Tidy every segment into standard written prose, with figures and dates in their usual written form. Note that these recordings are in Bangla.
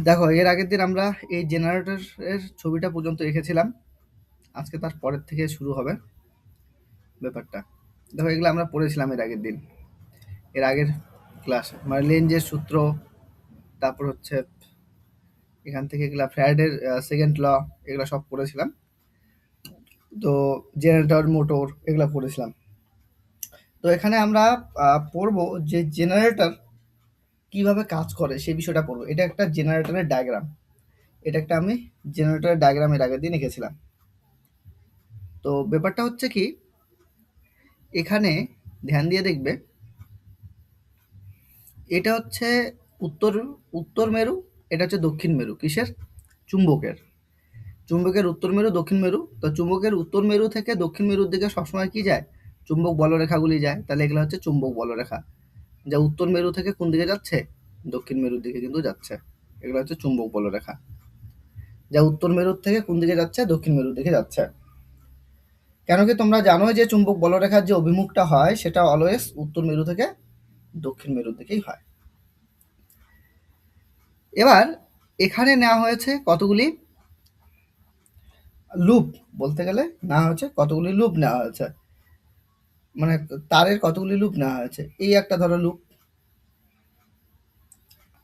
দেখো, এর আগের দিন আমরা এই জেনারেটরের ছবিটা পর্যন্ত এঁকেছিলাম। আজকে তার পরের থেকে শুরু হবে ব্যাপারটা। দেখো, এগুলো আমরা পড়েছিলাম এর আগের দিন, এর আগের ক্লাসে। মানে লেঞ্জের সূত্র, তারপর হচ্ছে এখান থেকে এগুলা ফ্যারাডের সেকেন্ড ল, এগুলা সব পড়েছিলাম। তো জেনারেটর, মোটর এগুলা পড়েছিলাম। তো এখানে আমরা পড়বো যে জেনারেটর কিভাবে কাজ করে সেই বিষয়টা পড়বো। এটা একটা জেনারেটরের ডায়াগ্রাম। এটা একটা আমি জেনারেটরের ডায়াগ্রাম এর আগের দিন এঁকেছিলাম। তো ব্যাপারটা হচ্ছে কি, এখানে ধ্যান দিয়ে দেখবে, এটা হচ্ছে উত্তর উত্তর মেরু, এটা হচ্ছে দক্ষিণ মেরু। কিসের? চুম্বকের। চুম্বকের উত্তর মেরু, দক্ষিণ মেরু। তো চুম্বকের উত্তর মেরু থেকে দক্ষিণ মেরুর দিকে সবসময় কি যায়? চুম্বক বলরেখাগুলি যায়। তাহলে এগুলো হচ্ছে চুম্বক বলরেখা, যা উত্তর মেরু থেকে কোন দিকে যাচ্ছে? দক্ষিণ মেরুর দিকে কিন্তু যাচ্ছে। এগুলো হচ্ছে চুম্বক বলরেখা, যা উত্তর মেরুর থেকে কোন দিকে যাচ্ছে? দক্ষিণ মেরুর দিকে যাচ্ছে। কেন কি তোমরা জানো যে চুম্বক বলরেখার যে অভিমুখটা হয় সেটা অলওয়েজ উত্তর মেরু থেকে দক্ষিণ মেরুর দিকেই হয়। এবার এখানে নেওয়া হয়েছে কতগুলি লুপ, বলতে গেলে নেওয়া হয়েছে কতগুলি লুপ নেওয়া হয়েছে, মানে তারের কতগুলি লুপ নেওয়া হয়েছে। এই একটা ধরো লুপ,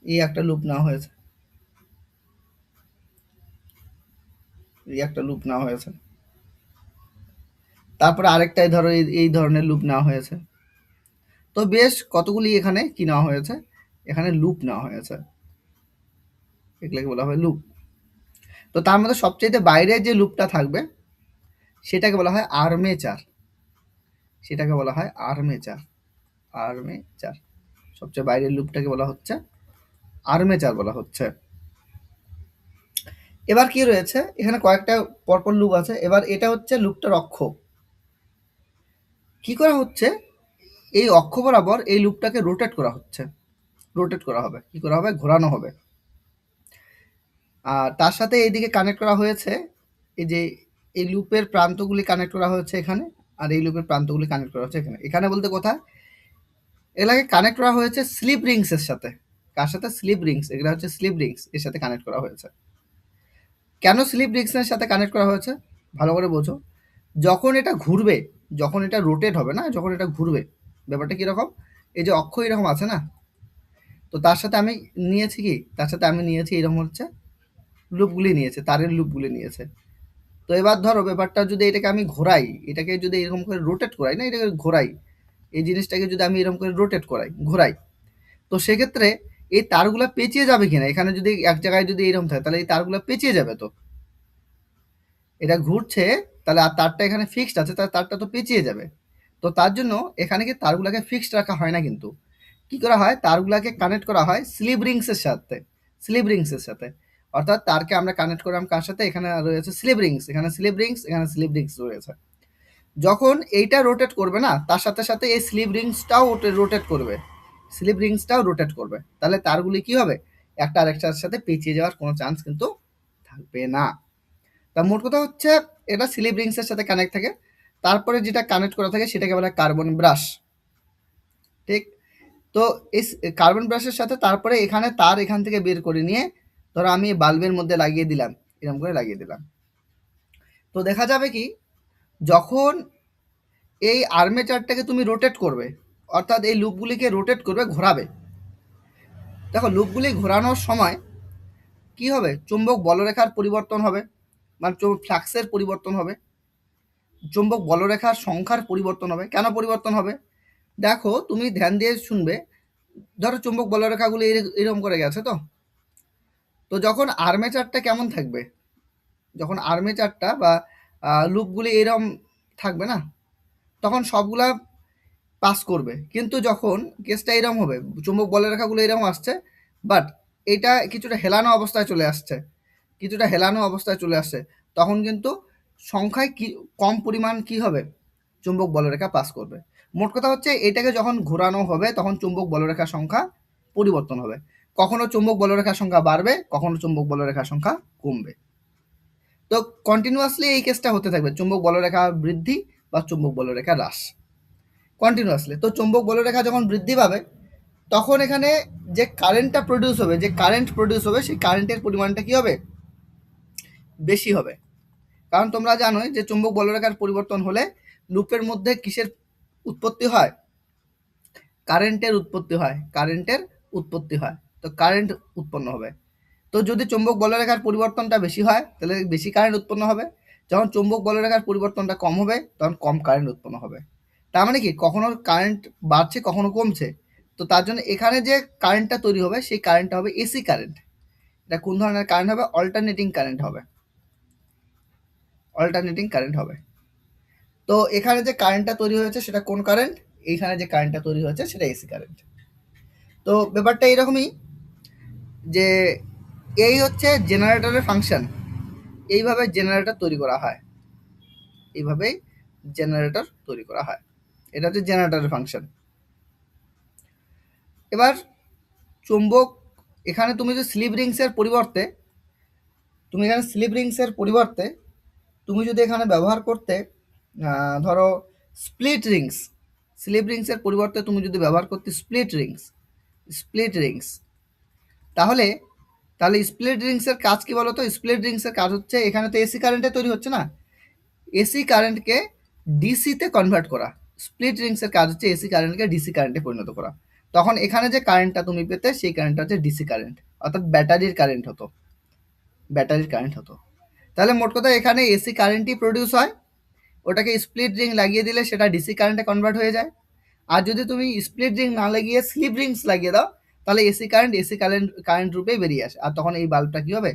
এই একটা লুপ নেওয়া হয়েছে, এই একটা লুপ নেওয়া হয়েছে। তারপরে আরেকটাই ধরো এই ধরনের লুপ নেওয়া হয়েছে। তো বেশ কতগুলি এখানে কি নেওয়া হয়েছে? এখানে লুপ নেওয়া হয়েছে, এগুলোকে বলা হয় লুপ। তো তার মধ্যে সবচেয়ে বাইরে যে লুপটা থাকবে সেটাকে বলা হয় আর্মেচার। সেটাকে বলা হয় আর্মেচার। আর্মেচার, সবচেয়ে বাইরের লুপটাকে বলা হচ্ছে আর্মেচার বলা হচ্ছে। এবার কি রয়েছে এখানে? কয়েকটা পরপর লুপ আছে। এবার এটা হচ্ছে লুপটার অক্ষ। কি করা হচ্ছে? এই অক্ষ বরাবর এই লুপটাকে রোটেট করা হচ্ছে। রোটেট করা হবে, কি করা হবে? ঘোরানো হবে। আর তার সাথে এইদিকে কানেক্ট করা হয়েছে, এই যে এই লুপের প্রান্তগুলি কানেক্ট করা হয়েছে এখানে, আর এই লুপের প্রান্তগুলি কানেক্ট করা হচ্ছে এখানে। এখানে বলতে কোথায়? এগুলাকে কানেক্ট করা হয়েছে স্লিপ রিংস এর সাথে। কার সাথে? Slip rings. এগুলা হচ্ছে স্লিপ রিংস এর সাথে কানেক্ট করা হয়েছে। কেন স্লিপ রিংস এর সাথে কানেক্ট করা হয়েছে? ভালো করে বোঝো। যখন এটা ঘুরবে, যখন এটা রোটেট হবে না, যখন এটা ঘুরবে, ব্যাপারটা কিরকম? এই যে অক্ষ এরকম আছে না, তো তার সাথে আমি নিয়েছি কি? তার সাথে আমি নিয়েছি এরকম হচ্ছে লুপগুলি নিয়েছে, তারের লুপগুলি নিয়েছে। তো এবার ধরো ব্যাপারটা যদি এটাকে আমি ঘোরাই, এটাকে যদি এরকম করে রোটেট করাই, না এটাকে ঘোরাই, এই জিনিসটাকে যদি আমি এরকম করে রোটেট করাই, ঘোরাই, তো সেক্ষেত্রে এই তারগুলা পেঁচিয়ে যাবে কিনা? এখানে যদি এক জায়গায় যদি এরকম থাকে তাহলে এই তারগুলা পেঁচিয়ে যাবে। তো এটা ঘুরছে, তাহলে আর তারটা এখানে ফিক্সড আছে, তাহলে তারটা তো পেঁচিয়ে যাবে। তো তার জন্য এখানে কি তারগুলাকে ফিক্সড রাখা হয় না, কিন্তু কি করা হয়? তারগুলাকে কানেক্ট করা হয় স্লিপ রিংসের সাথে। স্লিপ রিংসের সাথে, অর্থাৎ তারকে আমরা কানেক্ট করলাম কার সাথে? এখানে রয়েছে স্লিপ রিংস, এখানে স্লিপ রিংস, এখানে স্লিপ রিংস রয়েছে। যখন এইটা রোটেট করবে না, তার সাথে সাথে এই স্লিপ রিংসটাও রোটেট করবে, স্লিপ রিংসটাও রোটেট করবে। তাহলে তারগুলি কি হবে? একটা আরেকটার সাথে পেঁচিয়ে যাওয়ার কোনো চান্স কিন্তু থাকবে না। তা মোট কথা হচ্ছে এটা স্লিপ রিংসের সাথে কানেক্ট থাকে। তারপরে যেটা কানেক্ট করা থাকে সেটাকে বলা হয় কার্বন ব্রাশ। ঠিক? তো এই কার্বন ব্রাশের সাথে তারপরে এখানে তার এখান থেকে বের করে নিয়ে ধরো আমি বাল্বের মধ্যে লাগিয়ে দিলাম, এরকম করে লাগিয়ে দিলাম। তো দেখা যাবে কি, যখন এই আর্মেচারটাকে তুমি রোটেট করবে, অর্থাৎ এই লুপগুলিকে রোটেট করবে, ঘোরাবে। দেখো, লুপগুলি ঘোরানোর সময় কি হবে? চুম্বক বলরেখার পরিবর্তন হবে, মানে ফ্লাক্সের পরিবর্তন হবে, চুম্বক বলরেখার সংখ্যার পরিবর্তন হবে। কেন পরিবর্তন হবে? দেখো, তুমি ধ্যান দিয়ে শুনবে। ধরো চুম্বক বলরেখাগুলি এরকম করে গেছে। তো তো যখন আর্মেচারটা কেমন থাকবে? যখন আর্মেচারটা বা লুপগুলি এরকম থাকবে না, তখন সবগুলা পাস করবে। কিন্তু যখন কেসটা এরকম হবে, চুম্বক বলরেখাগুলো এরকম আসছে, বাট এটা কিছুটা হেলানো অবস্থায় চলে আসছে, কিছুটা হেলানো অবস্থায় চলে আসছে, তখন কিন্তু সংখ্যায় কি কম পরিমাণ কি হবে? চুম্বক বলরেখা পাস করবে। মোট কথা হচ্ছে এটাকে যখন ঘোরানো হবে তখন চুম্বক বলরেখার সংখ্যা পরিবর্তন হবে। কখনো চুম্বক বলরেখার সংখ্যা বাড়বে, কখনো চুম্বক বলরেখার সংখ্যা কমবে। তো কন্টিনিউয়াসলি এই কেসটা হতে থাকবে, চুম্বক বলরেখা বৃদ্ধি বা চুম্বক বলরেখা হ্রাস, কন্টিনিউয়াসলি। তো চুম্বক বলরেখা যখন বৃদ্ধি পাবে তখন এখানে যে কারেন্টটা প্রডিউস হবে, যে কারেন্ট প্রডিউস হবে, সেই কারেন্টের পরিমাণটা কি হবে, বেশি হবে। কারণ তোমরা জানোই যে চুম্বক বলরেখার পরিবর্তন হলে লুপের মধ্যে কিসের উৎপত্তি হয়, কারেন্টের উৎপত্তি হয়, কারেন্টের উৎপত্তি হয়, তো কারেন্ট উৎপন্ন হবে। তো যদি চুম্বক বলরেখার পরিবর্তনটা বেশি হয় তাহলে বেশি কারেন্ট উৎপন্ন হবে, যখন চুম্বক বলরেখার পরিবর্তনটা কম হবে তখন কম কারেন্ট উৎপন্ন হবে। তার মানে কি, কখনো কারেন্ট বাড়ছে কখনো কমছে। তো তার জন্য এখানে যে কারেন্টটা তৈরি হবে সেই কারেন্টটা হবে এসি কারেন্ট। এটা কোন ধরনের কারেন্ট হবে, অল্টারনেটিং কারেন্ট হবে, অল্টারনেটিং কারেন্ট হবে। তো এখানে যে কারেন্টটা তৈরি হয়েছে সেটা কোন কারেন্ট, এইখানে যে কারেন্টটা তৈরি হয়েছে সেটা এসি কারেন্ট। তো ব্যাপারটা এইরকমই যে এই হচ্ছে জেনারেটরের ফাংশন। এইভাবে জেনারেটর তৈরি করা হয়, এইভাবেই জেনারেটর তৈরি করা হয়। এটা হচ্ছে জেনারেটরের ফাংশন। এবার চুম্বক, এখানে তুমি যে স্লিপ রিংসের পরিবর্তে, তুমি এখানে স্লিপ রিংসের পরিবর্তে তুমি যদি এখানে ব্যবহার করতে ধরো স্প্লিট রিংস, স্লিপ রিংসের পরিবর্তে তুমি যদি ব্যবহার করতে স্প্লিট রিংস, স্প্লিট রিংস, তাহলে তাহলে স্প্লিট রিংসের কাজ কি বলো তো? স্প্লিট রিংসের কাজ হচ্ছে, এখানে তো এসি কারেন্টে তৈরি হচ্ছে না, এসি কারেন্টকে ডিসিতে কনভার্ট করা। স্প্লিট রিংসের কাজ হচ্ছে এসি কারেন্টকে ডিসি কারেন্টে পরিণত করা। তখন এখানে যে কারেন্টটা তুমি পেতে সেই কারেন্টটা হচ্ছে ডিসি কারেন্ট, অর্থাৎ ব্যাটারির কারেন্ট হতো, ব্যাটারির কারেন্ট হতো। তাহলে মোট কথা এখানে এসি কারেন্টই প্রডিউস হয়, ওটাকে স্প্লিট রিং লাগিয়ে দিলে সেটা ডিসি কারেন্টে কনভার্ট হয়ে যায়। আর যদি তুমি স্প্লিট রিং না লাগিয়ে স্লিপ রিংস লাগিয়ে দাও তাহলে AC current AC current current রূপেই বেরিয়ে আসে, আর তখন এই বাল্বটা কি হবে,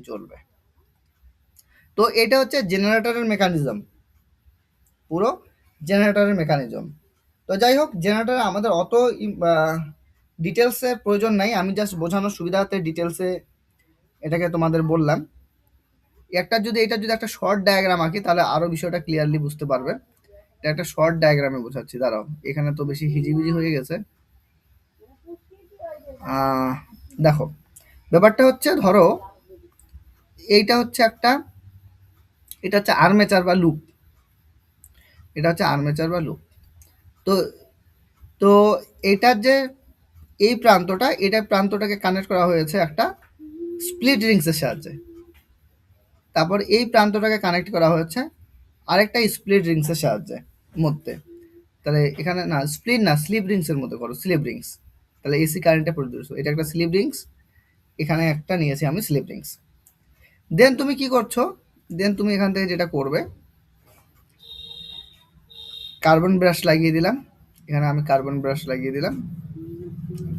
জ্বলবে। তো এটা হচ্ছে জেনারেটরের মেকানিজম, পুরো জেনারেটরের মেকানিজম। তো যাই হোক, জেনারেটর আমাদের অত ডিটেলসের প্রয়োজন নাই, আমি জাস্ট বোঝানোর সুবিধার্থে ডিটেলসে এটাকে তোমাদের বললাম। এটা যদি একটা শর্ট ডায়াগ্রাম আঁকি তাহলে আরও বিষয়টা ক্লিয়ারলি বুঝতে পারবে। এটা একটা শর্ট ডায়াগ্রামে বোঝাচ্ছি, দাঁড়াও, এখানে তো বেশি হিজিবিজি হয়ে গেছে। দেখো, ব্যাপারটা হচ্ছে, ধরো এইটা হচ্ছে একটা, এটা হচ্ছে আর্মেচার বা লুপ, এটা হচ্ছে আর্মেচার বা লুপ। তো তো এটার যে এই প্রান্তটা, এটা প্রান্তটাকে কানেক্ট করা হয়েছে একটা স্প্লিট রিংসের সাহায্যে। তারপর এই প্রান্তটাকে কানেক্ট করা হয়েছে আরেকটা স্প্লিট রিংসের সাহায্যে মধ্যে। তাহলে এখানে না স্প্লিট না, স্লিপ রিংসের মধ্যে করো, স্লিপ রিংস। তাহলে এসি কারেন্টে প্রডিউস, এটা একটা স্লিপ রিংস, এখানে একটা নিয়েছি আমি স্লিপ রিংস। দেন তুমি কি করছো, দেন তুমি এখান থেকে যেটা করবে, কার্বন ব্রাশ লাগিয়ে দিলাম, এখানে আমি কার্বন ব্রাশ লাগিয়ে দিলাম,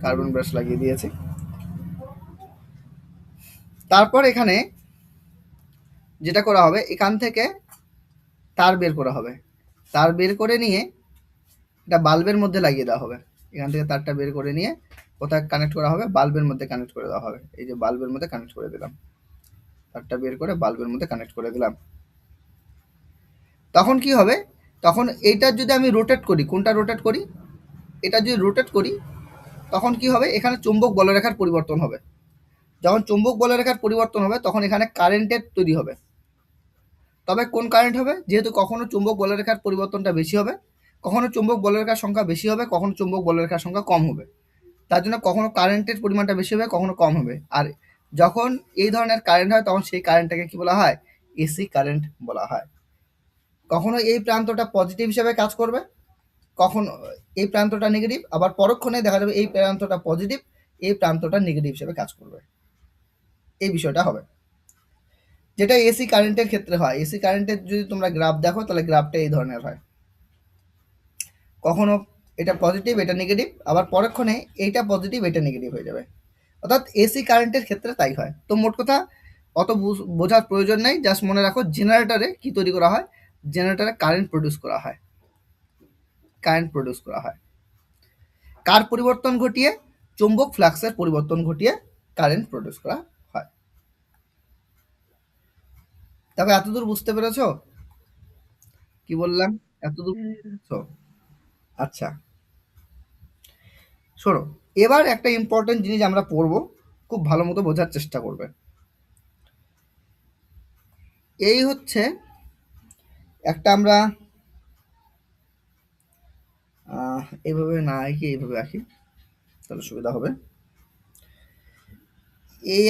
কার্বন ব্রাশ লাগিয়ে দিয়েছি। তারপর এখানে যেটা করা হবে, এখান থেকে তার বের করা হবে, তার বের করে নিয়ে এটা বাল্বের মধ্যে লাগিয়ে দেওয়া হবে। এখান থেকে তারটা বের করে নিয়ে কোথায় কানেক্ট করা হবে, বাল্বের মধ্যে কানেক্ট করে দেওয়া হবে। এই যে বাল্বের মধ্যে কানেক্ট করে দিলাম, তারটা বের করে বাল্বের মধ্যে কানেক্ট করে দিলাম। তখন কি হবে, তখন এইটা যদি আমি রোটেট করি, কোনটা রোটেট করি, এটা যদি রোটেট করি তখন কি হবে, এখানে চুম্বক বলরেখার পরিবর্তন হবে। যখন চুম্বক বলরেখার পরিবর্তন হবে তখন এখানে কারেন্টের তৈরি হবে। তবে কোন কারেন্ট হবে, যেহেতু কখনো চুম্বক বলরেখার পরিবর্তনটা বেশি হবে, কখনো চুম্বক বলরেখার সংখ্যা বেশি হবে, কখনো চুম্বক বলরেখার সংখ্যা কম হবে। তার জন্য কখনো কারেন্টের পরিমাণটা বেশি হবে, কখনো কম হবে। আর যখন এই ধরনের কারেন্ট হয় তখন সেই কারেন্টটাকে কি বলা হয়, এসি কারেন্ট বলা হয়। কখনো এই প্রান্তটা পজিটিভ হিসেবে কাজ করবে, কখন এই প্রান্তটা নেগেটিভ, আবার পরক্ষণে দেখা যাবে এই প্রান্তটা পজিটিভ, এই প্রান্তটা নেগেটিভ হিসেবে কাজ করবে। এই বিষয়টা হবে, যেটা এসি কারেন্টের ক্ষেত্রে হয়। এসি কারেন্টের যদি তোমরা গ্রাফ দেখো তাহলে গ্রাফটা এই ধরনের হয়, কখনো এটা পজিটিভ এটা নেগেটিভ, আবার পরক্ষণে এইটা পজিটিভ এটা নেগেটিভ হয়ে যাবে। অর্থাৎ এসি কারেন্টের ক্ষেত্রে তাই হয়। তো মোট কথা অত বোঝার প্রয়োজন নেই, জাস্ট মনে রাখো জেনারেটরে কি তৈরি করা হয়, জেনারেটরে কারেন্ট প্রডিউস করা হয়, কারেন্ট প্রডিউস করা হয়। কার পরিবর্তন ঘটিয়ে, চুম্বক ফ্লাক্সের পরিবর্তন ঘটিয়ে কারেন্ট প্রডিউস করা হয়। তবে এতদূর বুঝতে পেরেছো কি বললাম, এতদূর বুঝছো? আচ্ছা, শোনো, এবার একটা ইম্পর্টেন্ট জিনিস আমরা পড়বো, খুব ভালো মতো বোঝার চেষ্টা করবে। এই হচ্ছে একটা, আমরা এইভাবে না আঁকি, এইভাবে আঁকি তাহলে সুবিধা হবে। এই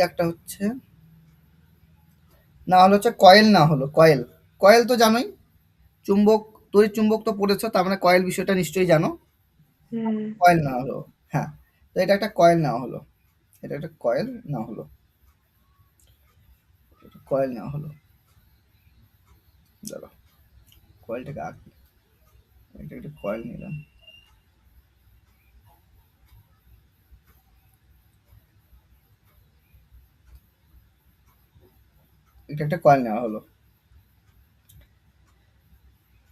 একটা হচ্ছে, না হলো হচ্ছে কয়েল, না হলো কয়েল। কয়েল তো জানোই, চুম্বক, তড়িৎ চুম্বক তো পড়েছো, তার মানে কয়েল বিষয়টা নিশ্চয়ই জানো। হুম। কয়েল না হলো, হ্যাঁ। তো এটা একটা কয়েল না হলো, এটা একটা কয়েল না হলো, কয়েল না হলো। দাঁড়াও, কয়েলটাকে আঁকি, এটা একটা কয়েল নিলাম, এটা একটা কয়েল নেওয়া হলো।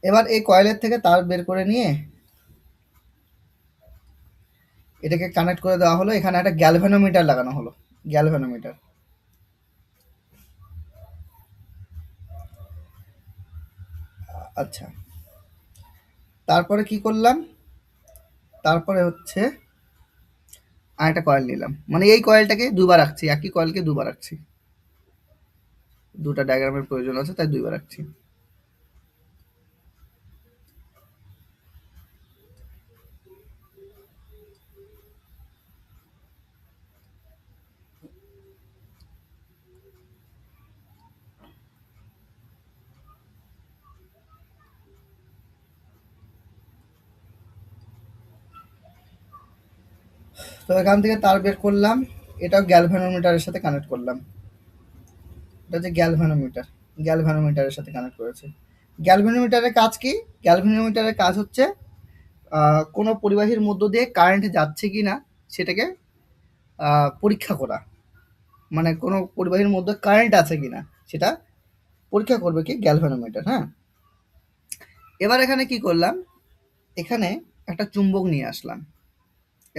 এবার এই কয়েলের থেকে তার বের করে নিয়ে এটাকে কানেক্ট করে দেওয়া হলো, এখানে একটা গ্যালভানোমিটার লাগানো হলো, গ্যালভানোমিটার। আচ্ছা, তারপরে কি করলাম, তারপরে হচ্ছে আরেকটা কয়েল নিলাম, মানে এই কয়েলটাকে দুবার রাখছি, একই কয়েলকে দুবার রাখছি, দুটা ডায়াগ্রামের প্রয়োজন আছে তাই দুইবার রাখছি। তো এখান থেকে তার বের করলাম, এটাও গ্যালভানোমিটারের সাথে কানেক্ট করলাম, এটা হচ্ছে গ্যালভানোমিটার, গ্যালভানোমিটারের সাথে কানেক্ট করেছে। গ্যালভানোমিটারের কাজ কি? গ্যালভানোমিটারের কাজ হচ্ছে কোনো পরিবাহীর মধ্য দিয়ে কারেন্ট যাচ্ছে কি না সেটাকে পরীক্ষা করা, মানে কোনো পরিবাহীর মধ্যে কারেন্ট আছে কিনা সেটা পরীক্ষা করবে কি গ্যালভানোমিটার, হ্যাঁ। এবার এখানে কি করলাম, এখানে একটা চুম্বক নিয়ে আসলাম,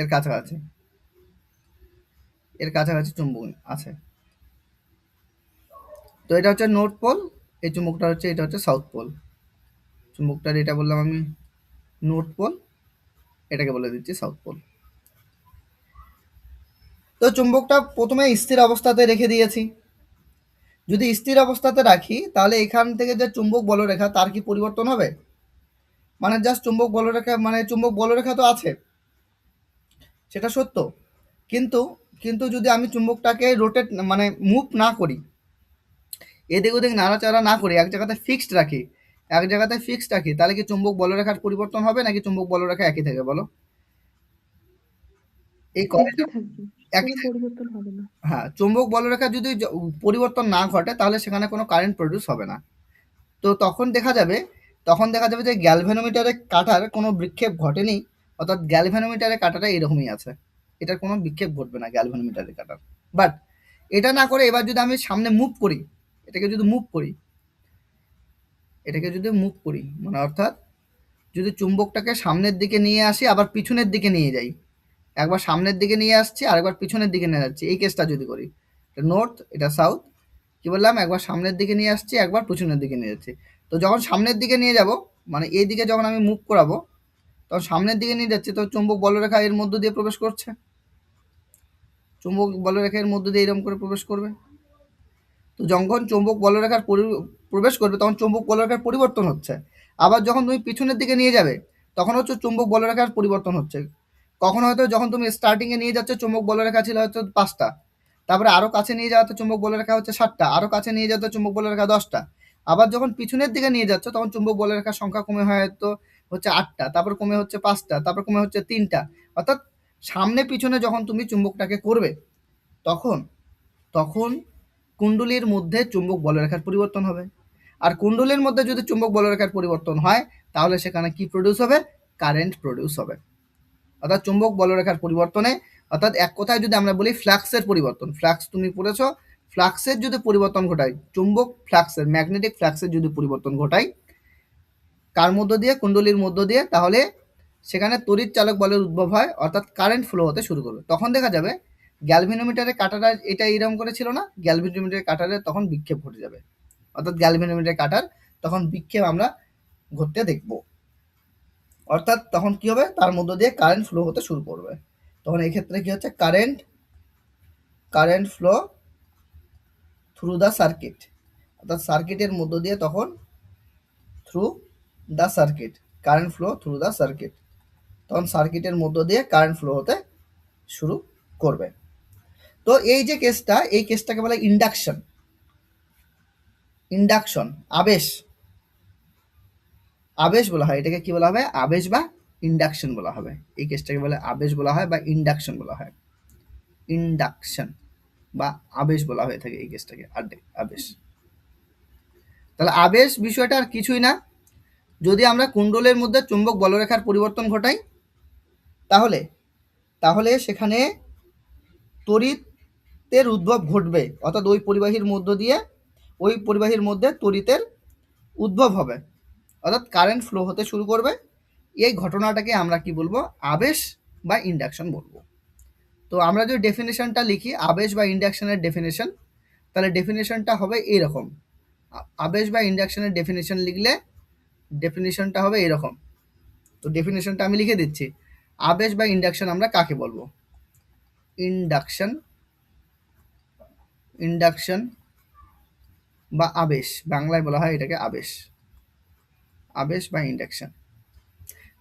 এর কাছাকাছি, এর কাছাকাছি চুম্বক আছে। তো এটা হচ্ছে নর্থ পোল, এই চুম্বকটা হচ্ছে, এটা হচ্ছে সাউথ পোল। চুম্বকটার এটা বললাম আমি নর্থ পোল, এটাকে বলে দিচ্ছি সাউথ পোল। তো চুম্বকটা প্রথমে স্থির অবস্থাতে রেখে দিয়েছি। যদি স্থির অবস্থাতে রাখি তাহলে এখান থেকে যে চুম্বক বলরেখা তার কি পরিবর্তন হবে? মানে জাস্ট চুম্বক বলরেখা, মানে চুম্বক বলরেখা তো আছে, সেটা সত্য। কিন্তু কিন্তু যদি আমি চুম্বকটাকে রোটেট, মানে মুভ না করি, এদিক ওদিক নাড়াচাড়া না করি, এক জায়গাতে ফিক্সড রাখি, এক জায়গাতে ফিক্সড রাখি, তাহলে কি চুম্বক বলরেখার পরিবর্তন হবে নাকি চুম্বক বলরেখা একই থাকে বলো? এই কয়েলটা একই থাকবে, একই কোনো থাকে। পরিবর্তন হবে না। হ্যাঁ, চুম্বক বলরেখা যদি পরিবর্তন না ঘটে তাহলে সেখানে কোনো কারেন্ট প্রডিউস হবে না। তো তখন দেখা যাবে যে গ্যালভ্যানোমিটারে কাটার কোনো বিক্ষেপ ঘটেনি, অর্থাৎ গ্যালভ্যানোমিটারে কাটাটা এরকমই আছে, এটার কোনো বিক্ষেপ ঘটবে না গ্যালভ্যানোমিটারে কাটার। বাট এটা না করে এবার যদি আমি সামনে মুভ করি, এটাকে যদি মুভ করি, এটাকে যদি মুভ করি মানে অর্থাৎ যদি চুম্বকটাকে সামনের দিকে নিয়ে আসি আবার পিছনের দিকে নিয়ে যাই, একবার সামনের দিকে নিয়ে আসছি আর একবার পিছনের দিকে নিয়ে যাচ্ছি, এই কেসটা যদি করি, এটা নর্থ এটা সাউথ, কি বললাম, একবার সামনের দিকে নিয়ে আসছি একবার পিছনের দিকে নিয়ে যাচ্ছি। তো যখন সামনের দিকে নিয়ে যাব, মানে এই দিকে যখন আমি মুভ করাবো, তখন সামনের দিকে নিয়ে যাচ্ছি, তো চুম্বক বলরেখা এর মধ্য দিয়ে প্রবেশ করছে, চুম্বক বলরেখা এর মধ্য দিয়ে এরকম করে প্রবেশ করবে। তো যখন চৌম্বক বলরেখার প্রবেশ করবে তখন চৌম্বক বলরেখার পরিবর্তন হচ্ছে। আবার যখন তুমি পিছনের দিকে নিয়ে যাবে তখন হচ্ছে চৌম্বক বলরেখার পরিবর্তন হচ্ছে। কখন হয়তো যখন তুমি স্টার্টিংয়ে নিয়ে যাচ্ছ চৌম্বক বলরেখা ছিল হয়তো ৫টা, তারপরে আরও কাছে নিয়ে যাওয়াতে চৌম্বক বলরেখা হচ্ছে ৭টা, আরও কাছে নিয়ে যাওয়াতে চৌম্বক বলরেখা ১০টা। আবার যখন পিছনের দিকে নিয়ে যাচ্ছ তখন চৌম্বক বলরেখার সংখ্যা কমে হয়তো হচ্ছে ৮টা, তারপর কমে হচ্ছে ৫টা, তারপর কমে হচ্ছে ৩টা। অর্থাৎ সামনে পিছনে যখন তুমি চুম্বকটাকে করবে তখন তখন কুণ্ডলীর মধ্যে চুম্বক বলরেখার পরিবর্তন হবে। আর কুণ্ডলীর মধ্যে যদি চুম্বক বলরেখার পরিবর্তন হয় তাহলে সেখানে কি প্রডিউস হবে? কারেন্ট প্রডিউস হবে। অর্থাৎ চুম্বক বলরেখার পরিবর্তনে, অর্থাৎ এক কথায় যদি আমরা বলি ফ্লাক্সের পরিবর্তন, ফ্লাক্স তুমি পড়েছো, ফ্লাক্সের যদি পরিবর্তন ঘটায়, চুম্বক ফ্লাক্সের, ম্যাগনেটিক ফ্লাক্সের যদি পরিবর্তন ঘটায় কার মধ্য দিয়ে? কুণ্ডলীর মধ্য দিয়ে, তাহলে সেখানে তড়িৎ চালক বলের উদ্ভব হয়, অর্থাৎ কারেন্ট ফ্লো হতে শুরু করবে। তখন দেখা যাবে গ্যালভেনোমিটারের কাঁটাটা এটা এরকম করে ছিল না, গ্যালভেনোমিটারের কাঁটারে তখন বিক্ষেপ ঘটে যাবে, অর্থাৎ গ্যালভেনোমিটারের কাঁটার তখন বিক্ষেপ আমরা ঘটতে দেখব। অর্থাৎ তখন কি হবে? তার মধ্য দিয়ে কারেন্ট ফ্লো হতে শুরু করবে। তখন এই ক্ষেত্রে কি হচ্ছে? Current flow through the circuit, অর্থাৎ সার্কিটের মধ্য দিয়ে তখন through the circuit, current flow through the circuit, তখন সার্কিটের মধ্য দিয়ে কারেন্ট ফ্লো হতে শুরু করবে। তো এই যে কেসটা, এই কেসটাকে বলে ইন্ডাকশন। ইন্ডাকশন, আবেশ, আবেশ বলা হয় এটাকে। কি বলা হবে? আবেশ বা ইন্ডাকশন বলা হবে। এই কেসটাকে বলে আবেশ বলা হয় বা ইন্ডাকশন বলা হয়। ইন্ডাকশন বা আবেশ বলা হয়ে থাকে এই কেসটাকে, আবেশ। তাহলে আবেশ বিষয়টা আর কিছুই না, যদি আমরা কুণ্ডলের মধ্যে চুম্বক বলরেখার পরিবর্তন ঘটাই তাহলে তাহলে সেখানে তড়িতের উদ্ভব ঘটবে, অর্থাৎ ওই পরিবাহীর মধ্যে তড়িতের উদ্ভব হবে, অর্থাৎ কারেন্ট ফ্লো হতে শুরু করবে। এই ঘটনাটাকে আমরা কি বলবো? আবেশ বা ইন্ডাকশন বলবো। তো আমরা যদি ডেফিনেশনটা লিখি, আবেশ বা ইন্ডাকশনের ডেফিনেশন, তাহলে ডেফিনেশনটা হবে এইরকম। আবেশ বা ইন্ডাকশনের ডেফিনেশন লিখলে ডেফিনেশনটা হবে এরকম। তো ডেফিনেশনটা আমি লিখে দিচ্ছি। আবেশ বা ইন্ডাকশন আমরা কাকে বলবো? ইন্ডাকশন বা আবেশ, বাংলায় বলা হয় এটাকে আবেশ, আবেশ বা ইন্ডাকশন।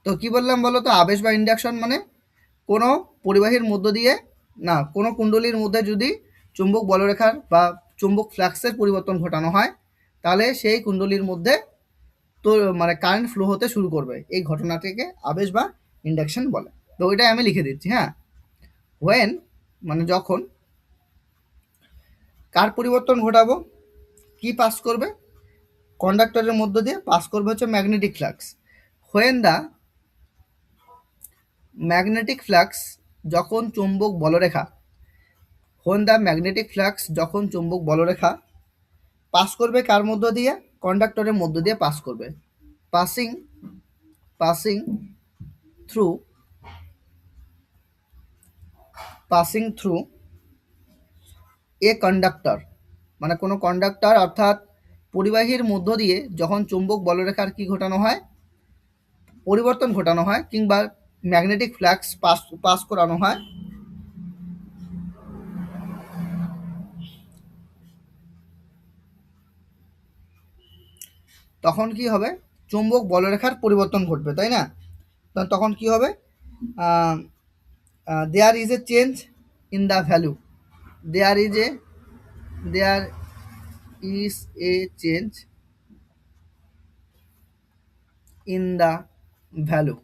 তো কি বললাম বলো তো? আবেশ বা ইন্ডাকশন মানে কোনো পরিবাহীর মধ্য দিয়ে, না, কোনো কুণ্ডলীর মধ্যে যদি চুম্বক বলরেখার বা চুম্বক ফ্লাক্সের পরিবর্তন ঘটানো হয়, তাহলে সেই কুণ্ডলীর মধ্যে তো মানে কারেন্ট ফ্লো হতে শুরু করবে। এই ঘটনাটিকে আবেশ বা ইন্ডাকশন বলে। তো ওইটাই আমি লিখে দিচ্ছি। হ্যাঁ, হোয়েন মানে যখন, কার পরিবর্তন ঘটাবো? কি পাস করবে? কন্ডাক্টরের মধ্য দিয়ে পাস করবে হচ্ছে magnetic flux. When the magnetic flux, যখন চুম্বক বলরেখা, হোয়েন দ্য ম্যাগনেটিক ফ্লাক্স যখন চুম্বক বলরেখা পাস করবে কার মধ্য দিয়ে? কন্ডাক্টরের মধ্য দিয়ে পাস করবে। Passing passing through a conductor, মানে কোনো কন্ডাক্টর অর্থাৎ পরিবাহীর মধ্য দিয়ে যখন চুম্বক বলরেখার কি ঘটানো হয়? পরিবর্তন ঘটানো হয়, কিংবা ম্যাগনেটিক ফ্লাক্স পাস করানো হয়, তখন কি হবে? চুম্বক বলরেখার পরিবর্তন ঘটবে, তাই না? তখন কি হবে? There is a change in the value, there is a change in the value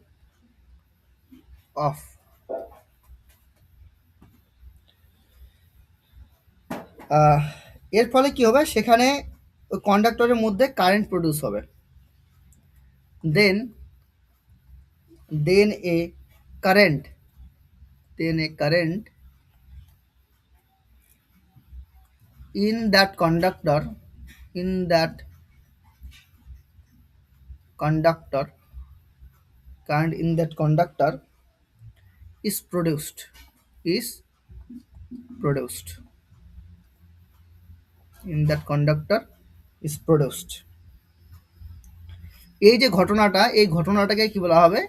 of, এর ফলে কি হবে? সেখানে ওই কন্ডাক্টরের মধ্যে কারেন্ট প্রডিউস হবে। দেন এ current in that conductor current in that conductor is produced in that conductor is produced। এই যে ঘটনাটা, এই ঘটনাটাকে কি বলা হবে?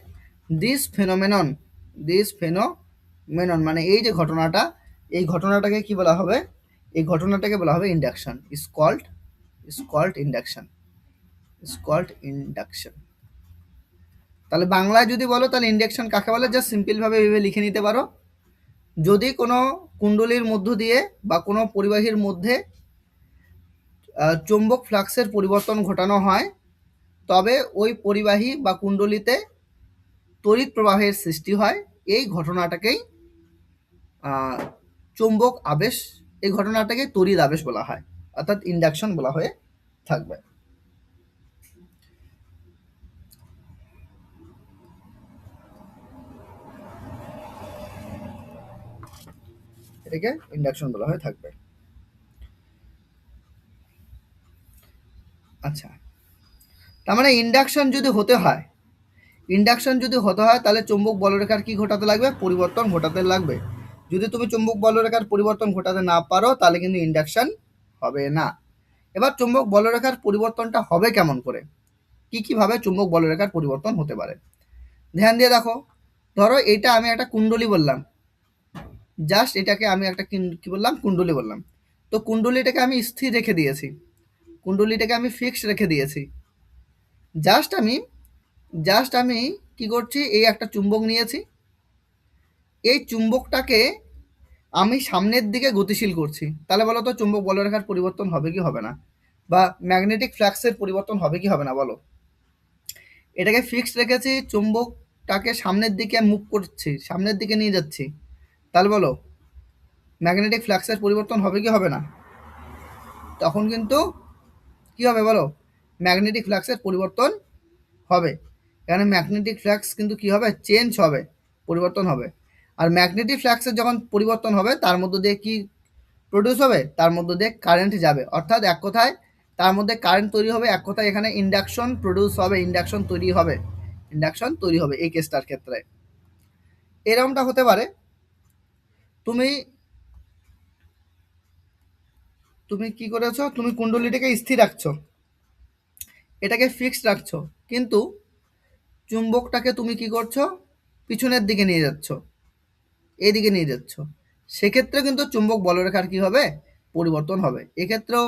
দিস ফেনোমেনন মানে এই যে ঘটনাটা, এই ঘটনাটাকে কি বলা হবে? এই ঘটনাটাকে বলা হবে ইন্ডাকশন, ইজ কল্ড ইন্ডাকশন। তাহলে বাংলায় যদি বলো তাহলে ইন্ডাকশন কাকে বলে, জাস্ট সিম্পলভাবে এভাবে লিখে নিতে পারো। যদি কোনো কুণ্ডলীর মধ্য দিয়ে বা কোনো পরিবাহীর মধ্যে চৌম্বক ফ্লাক্সের পরিবর্তন ঘটানো হয়, তবে ওই পরিবাহী বা কুণ্ডলীতে তড়িৎ প্রবাহের সৃষ্টি হয়। এই ঘটনাটাকেই চৌম্বক আবেশ, এই ঘটনাটাকে তড়িৎ আবেশ বলা হয়, অর্থাৎ ইন্ডাকশন বলা হয়ে থাকবে। এটাকে ইন্ডাকশন বলা হয়ে থাকবে। আচ্ছা, তার মানে ইন্ডাকশন যদি হতে হয় তাহলে চৌম্বক বলরেখার কি ঘটাতে লাগবে? পরিবর্তন ঘটাতে লাগবে। যদি তুমি চৌম্বক বলরেখার পরিবর্তন ঘটাতে না পারো তাহলে কিন্তু ইন্ডাকশন হবে না। এবার চৌম্বক বলরেখার পরিবর্তনটা হবে কেমন করে? কিভাবে চৌম্বক বলরেখার পরিবর্তন হতে পারে? ধ্যান দিয়ে দেখো। ধরো এটা আমি একটা কুণ্ডলী বললাম, জাস্ট এটাকে আমি একটা কি বললাম? কুণ্ডলী বললাম। তো কুণ্ডলীটাকে আমি স্থির রেখে দিয়েছি, কুণ্ডলীটাকে আমি ফিক্সড রেখে দিয়েছি। জাস্ট আমি কি করছি, এই একটা চুম্বক নিয়েছি, এই চুম্বকটাকে আমি সামনের দিকে গতিশীল করছি। তাহলে বলো তো চুম্বক বলরেখার পরিবর্তন হবে কি হবে না, বা ম্যাগনেটিক ফ্লাক্সের পরিবর্তন হবে কি হবে না বলো। এটাকে ফিক্সড রেখেছি, চুম্বকটাকে সামনের দিকে মুভ করছি, সামনের দিকে নিয়ে যাচ্ছি, তাহলে বলো ম্যাগনেটিক ফ্লাক্সের পরিবর্তন হবে কি হবে না। তখন কিন্তু কি হবে বলো, ম্যাগনেটিক ফ্লাক্সের পরিবর্তন হবে। এখানে ম্যাগনেটিক ফ্লাক্স কিন্তু কি হবে, চেঞ্জ হবে, পরিবর্তন হবে। আর ম্যাগনেটিক ফ্লাক্সের যখন পরিবর্তন হবে তার মধ্য দিয়ে কি প্রডিউস হবে, তার মধ্য দিয়ে কারেন্ট যাবে, অর্থাৎ এক কথায় তার মধ্যে কারেন্ট তৈরি হবে, এক কথায় এখানে ইন্ডাকশন প্রডিউস হবে, ইন্ডাকশন তৈরি হবে, ইন্ডাকশন তৈরি হবে এই কেসটার ক্ষেত্রে। এরকমটা হতে পারে, তুমি তুমি কি করেছো, তুমি কুণ্ডলীটাকে স্থির রাখছো, এটাকে ফিক্সড রাখছো, কিন্তু চুম্বকটাকে তুমি কি করছো, পিছনের দিকে নিয়ে যাচ্ছ, এদিকে নিয়ে যাচ্ছ, সেক্ষেত্রে কিন্তু চুম্বক বলরেখার কি হবে, পরিবর্তন হবে। এক্ষেত্রেও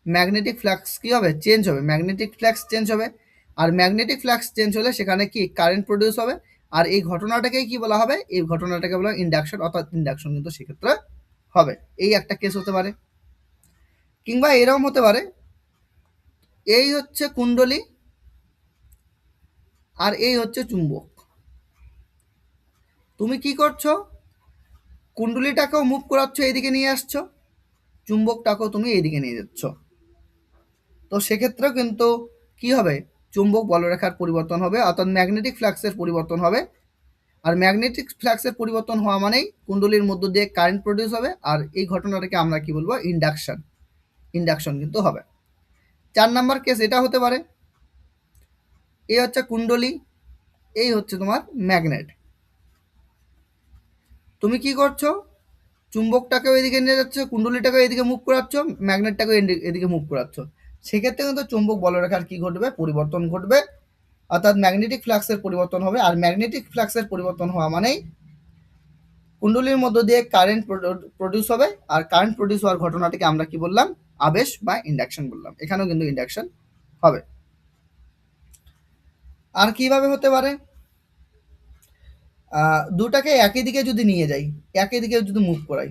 ম্যাগনেটিক ফ্লাক্স কি হবে, চেঞ্জ হবে, ম্যাগনেটিক ফ্লাক্স চেঞ্জ হবে। আর ম্যাগনেটিক ফ্লাক্স চেঞ্জ হলে সেখানে কি কারেন্ট প্রডিউস হবে, আর এই ঘটনাটাকেই কি বলা হবে, এই ঘটনাটাকে বলা হয় ইন্ডাকশন, অর্থাৎ ইন্ডাকশন কিন্তু সেক্ষেত্রে হবে। এই একটা কেস হতে পারে। কিংবা এরকম হতে পারে, এই হচ্ছে কুণ্ডলী আর এই হচ্ছে চুম্বক, তুমি কি করছো, কুণ্ডলীটাকেও মুভ করাচ্ছ, এইদিকে নিয়ে আসছো, চুম্বকটাকেও তুমি এইদিকে নিয়ে যাচ্ছ। তো সেক্ষেত্রেও কিন্তু কি হবে, চুম্বক বলরেখার পরিবর্তন হবে, অর্থাৎ ম্যাগনেটিক ফ্লাক্সের পরিবর্তন হবে। আর ম্যাগনেটিক ফ্লাক্সের পরিবর্তন হওয়া মানেই কুণ্ডলীর মধ্য দিয়ে কারেন্ট প্রডিউস হবে, আর এই ঘটনাটাকে আমরা কি বলবো, ইন্ডাকশন, ইন্ডাকশন কিন্তু হবে। 4 নাম্বার কেস এটা হতে পারে, এই হচ্ছে কুণ্ডলী, এই হচ্ছে তোমার ম্যাগনেট, তুমি কি করছো, চুম্বকটাকেও এদিকে নিয়ে যাচ্ছে, কুণ্ডলীটাকেও এদিকে মুভ করাচ্ছ, ম্যাগনেটটাকেও এদিকে মুভ করাচ্ছ, সেক্ষেত্রে কিন্তু চুম্বক বলরেখার কি ঘটবে, পরিবর্তন ঘটবে, অর্থাৎ ম্যাগনেটিক ফ্লাক্সের পরিবর্তন হবে। আর ম্যাগনেটিক ফ্লাক্সের পরিবর্তন হওয়া মানেই কুণ্ডলীর মধ্য দিয়ে কারেন্ট প্রডিউস হবে, আর কারেন্ট প্রডিউস হওয়ার ঘটনাটিকে আমরা কি বললাম, আবেশ বা ইন্ডাকশন বললাম। এখানেও কিন্তু ইন্ডাকশন হবে। আর কিভাবে হতে পারে, দুটাকে একই দিকে যদি নিয়ে যাই, একই দিকে যদি মুভ করাই,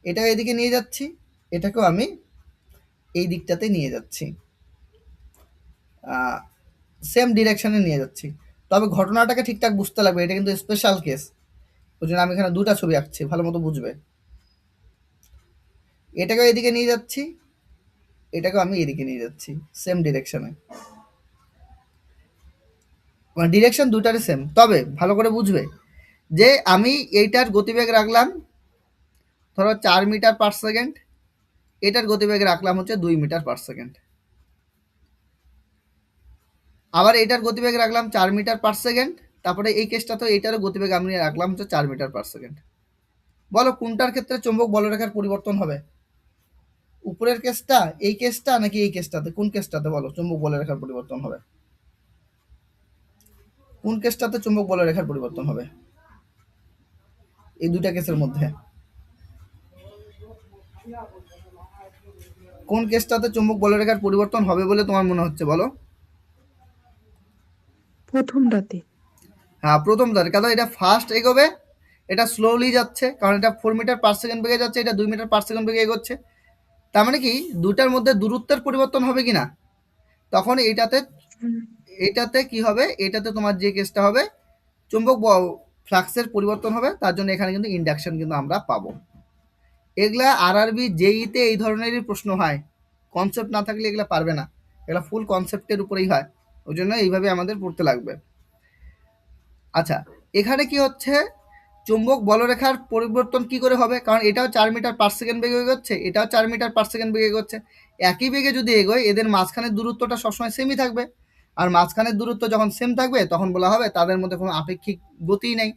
এটা এদিকে নিয়ে যাচ্ছি, এটাকেও আমি এই দিকটাতে নিয়ে যাচ্ছি, সেম ডিরেকশনে নিয়ে যাচ্ছি, তবে ঘটনাটাকে ঠিকঠাক বুঝতে লাগবে, এটা কিন্তু স্পেশাল কেস, ওই জন্য আমি এখানে দুটা ছবি আঁকছি, ভালো মতো বুঝবে। এটাকেও এদিকে নিয়ে যাচ্ছি, এটাকেও আমি এদিকে নিয়ে যাচ্ছি, সেম ডিরেকশনে, মানে ডিরেকশন দুটারই সেম, তবে ভালো করে বুঝবে যে আমি এইটার গতিবেগ রাখলাম ধরো 4 মিটার/সেকেন্ড, এটার গতিবেগ রাখলাম হচ্ছে 2 মিটার/সেকেন্ড, আবার এটার গতিবেগ রাখলাম 4 মিটার/সেকেন্ড, তারপরে এই কেসটা তো এটারও গতিবেগ আমি রাখলাম হচ্ছে 4 মিটার/সেকেন্ড। বলো কোনটার ক্ষেত্রে চৌম্বক বলরেখার পরিবর্তন হবে, উপরের কেসটা, এই কেসটা, নাকি এই কেসটাতে, কোন কেসটাতে বলো চৌম্বক বলরেখার পরিবর্তন হবে, কোন কেসটাতে চৌম্বক বলরেখার পরিবর্তন হবে, এই দুটা কেসের মধ্যে কোন কেসটাতে চৌম্বক বলরেখার পরিবর্তন হবে বলে তোমার মনে হচ্ছে বলো। প্রথমটাতে। হ্যাঁ প্রথমটার, কারণ এটা ফাস্ট এগোবে, এটা স্লোলি যাচ্ছে, কারণ এটা 4 মিটার/সেকেন্ড বেগে যাচ্ছে, এটা 2 মিটার/সেকেন্ড বেগে এগোচ্ছে। তার মানে কি দুটার মধ্যে দূরত্বের পরিবর্তন হবে কিনা, তখন এটাতে, হুম, এটাতে কি হবে, এটাতে তোমার যে কেসটা হবে চুম্বক ফ্লাক্সের পরিবর্তন হবে, তার জন্য এখানে কিন্তু ইন্ডাকশন কিন্তু আমরা পাবো। এগুলা আরআরবি জেইতে এই ধরনেরই প্রশ্ন হয়, কনসেপ্ট না থাকলে এগুলা পারবে না, এগুলা ফুল কনসেপ্টের উপরেই হয়, ওই জন্য এইভাবে আমাদের পড়তে লাগবে। আচ্ছা, এখানে কি হচ্ছে, চুম্বক বলরেখার পরিবর্তন কি করে হবে, কারণ এটাও 4 মিটার/সেকেন্ড বেগে এগোচ্ছে, এটাও 4 মিটার/সেকেন্ড বেগে এগোচ্ছে, একই বেগে যদি এগোয় এদের মাঝখানের দূরত্বটা সবসময় সেমই থাকবে। আর মাঝখানের দূরত্ব যখন সেম থাকবে তখন বলা হবে তাদের মধ্যে কোনো আপেক্ষিক গতি নেই,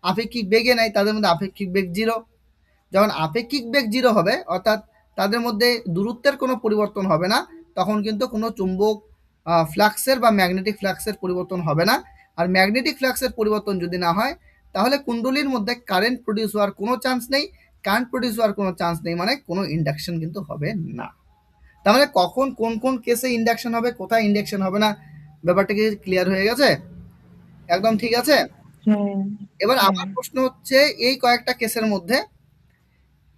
আপেক্ষিক বেগে নাই, তাদের মধ্যে আপেক্ষিক বেগ জিরো। যখন আপেক্ষিক বেগ জিরো হবে, অর্থাৎ তাদের মধ্যে দূরত্বের কোনো পরিবর্তন হবে না, তখন কিন্তু কোনো চুম্বক ফ্লাক্সের বা ম্যাগনেটিক ফ্লাক্সের পরিবর্তন হবে না। আর ম্যাগনেটিক ফ্লাক্সের পরিবর্তন যদি না হয়, তাহলে কুণ্ডলীর মধ্যে কারেন্ট প্রডিউস হওয়ার কোনো চান্স নেই, কারেন্ট প্রডিউস হওয়ার কোনো চান্স নেই, মানে কোনো ইন্ডাকশন কিন্তু হবে না। তার মানে কখন কোন কোন কেসে ইন্ডাকশন হবে, কোথায় ইন্ডাকশন হবে না, ব্যাপারটা কি ক্লিয়ার হয়ে গেছে? একদম ঠিক আছে। হ্যাঁ। এবার হ্যাঁ। আমার প্রশ্ন হচ্ছে, এই কয়েকটা কেসের মধ্যে,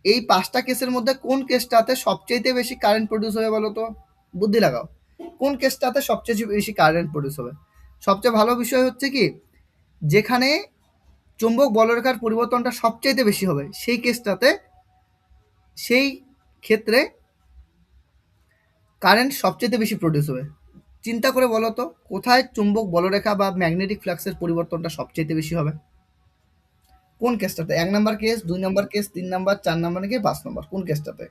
এই 5টা কেসের মধ্যে কোন কেসটাতে সবচাইতে বেশি কারেন্ট প্রডিউস হবে বলো তো? বুদ্ধি লাগাও। কোন কেসটাতে সবচেয়ে বেশি কারেন্ট প্রডিউস হবে? সবচেয়ে ভালো বিষয় হচ্ছে কি, যেখানে চুম্বক বলরেখার পরিবর্তনটা সবচাইতে বেশি হবে সেই কেসটাতে, সেই ক্ষেত্রে কারেন্ট সবচাইতে বেশি প্রডিউস হবে। চিন্তা করে বলো তো, কোথায় চুম্বক বলরেখা বা ম্যাগনেটিক ফ্লাক্সের পরিবর্তনটা সবচাইতে বেশি হবে? কোন কেসটাতে? 1 number case, 2 number case, 3 number, 4 number নাকি 5 নাম্বার? কোন কেসটাতে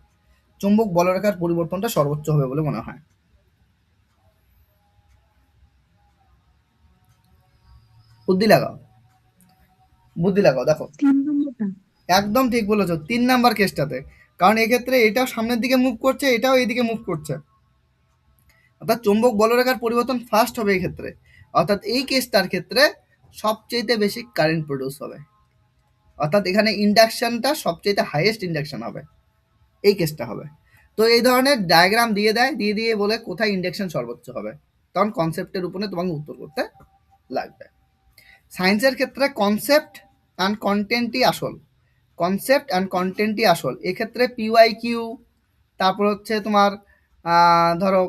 চুম্বক বলরেখার পরিবর্তনটা সর্বোচ্চ হবে বলে মনে হয়? বুদ্ধি লাগাও, বুদ্ধি লাগাও, দেখো। 3 নম্বরটা। একদম ঠিক বলেছো, 3 নাম্বার কেসটাতে। কারণ এক্ষেত্রে এটাও সামনের দিকে মুভ করছে, এটাও এইদিকে মুভ করছে, অর্থাৎ চুম্বক বলরেখার পরিবর্তন ফার্স্ট হবে এই ক্ষেত্রে। অর্থাৎ এই কেসটার ক্ষেত্রে সবচেয়ে বেশি কারেন্ট প্রডিউস হবে, অর্থাৎ এখানে ইন্ডাকশনটা সবচেয়ে হাইয়েস্ট ইন্ডাকশন হবে, এই কেসটা হবে। তো এই ধরনের ডায়াগ্রাম দিয়ে দেয়, দিয়ে দিয়ে বলে কোথায় ইন্ডাকশন সর্বোচ্চ হবে, তখন কনসেপ্টের উপরে তোমাকে উত্তর করতে লাগবে। সায়েন্সের ক্ষেত্রে কনসেপ্ট অ্যান্ড কন্টেন্টই আসল, কনসেপ্ট অ্যান্ড কন্টেন্টই আসল। এক্ষেত্রে পিওয়াই কিউ, তারপর হচ্ছে তোমার ধরো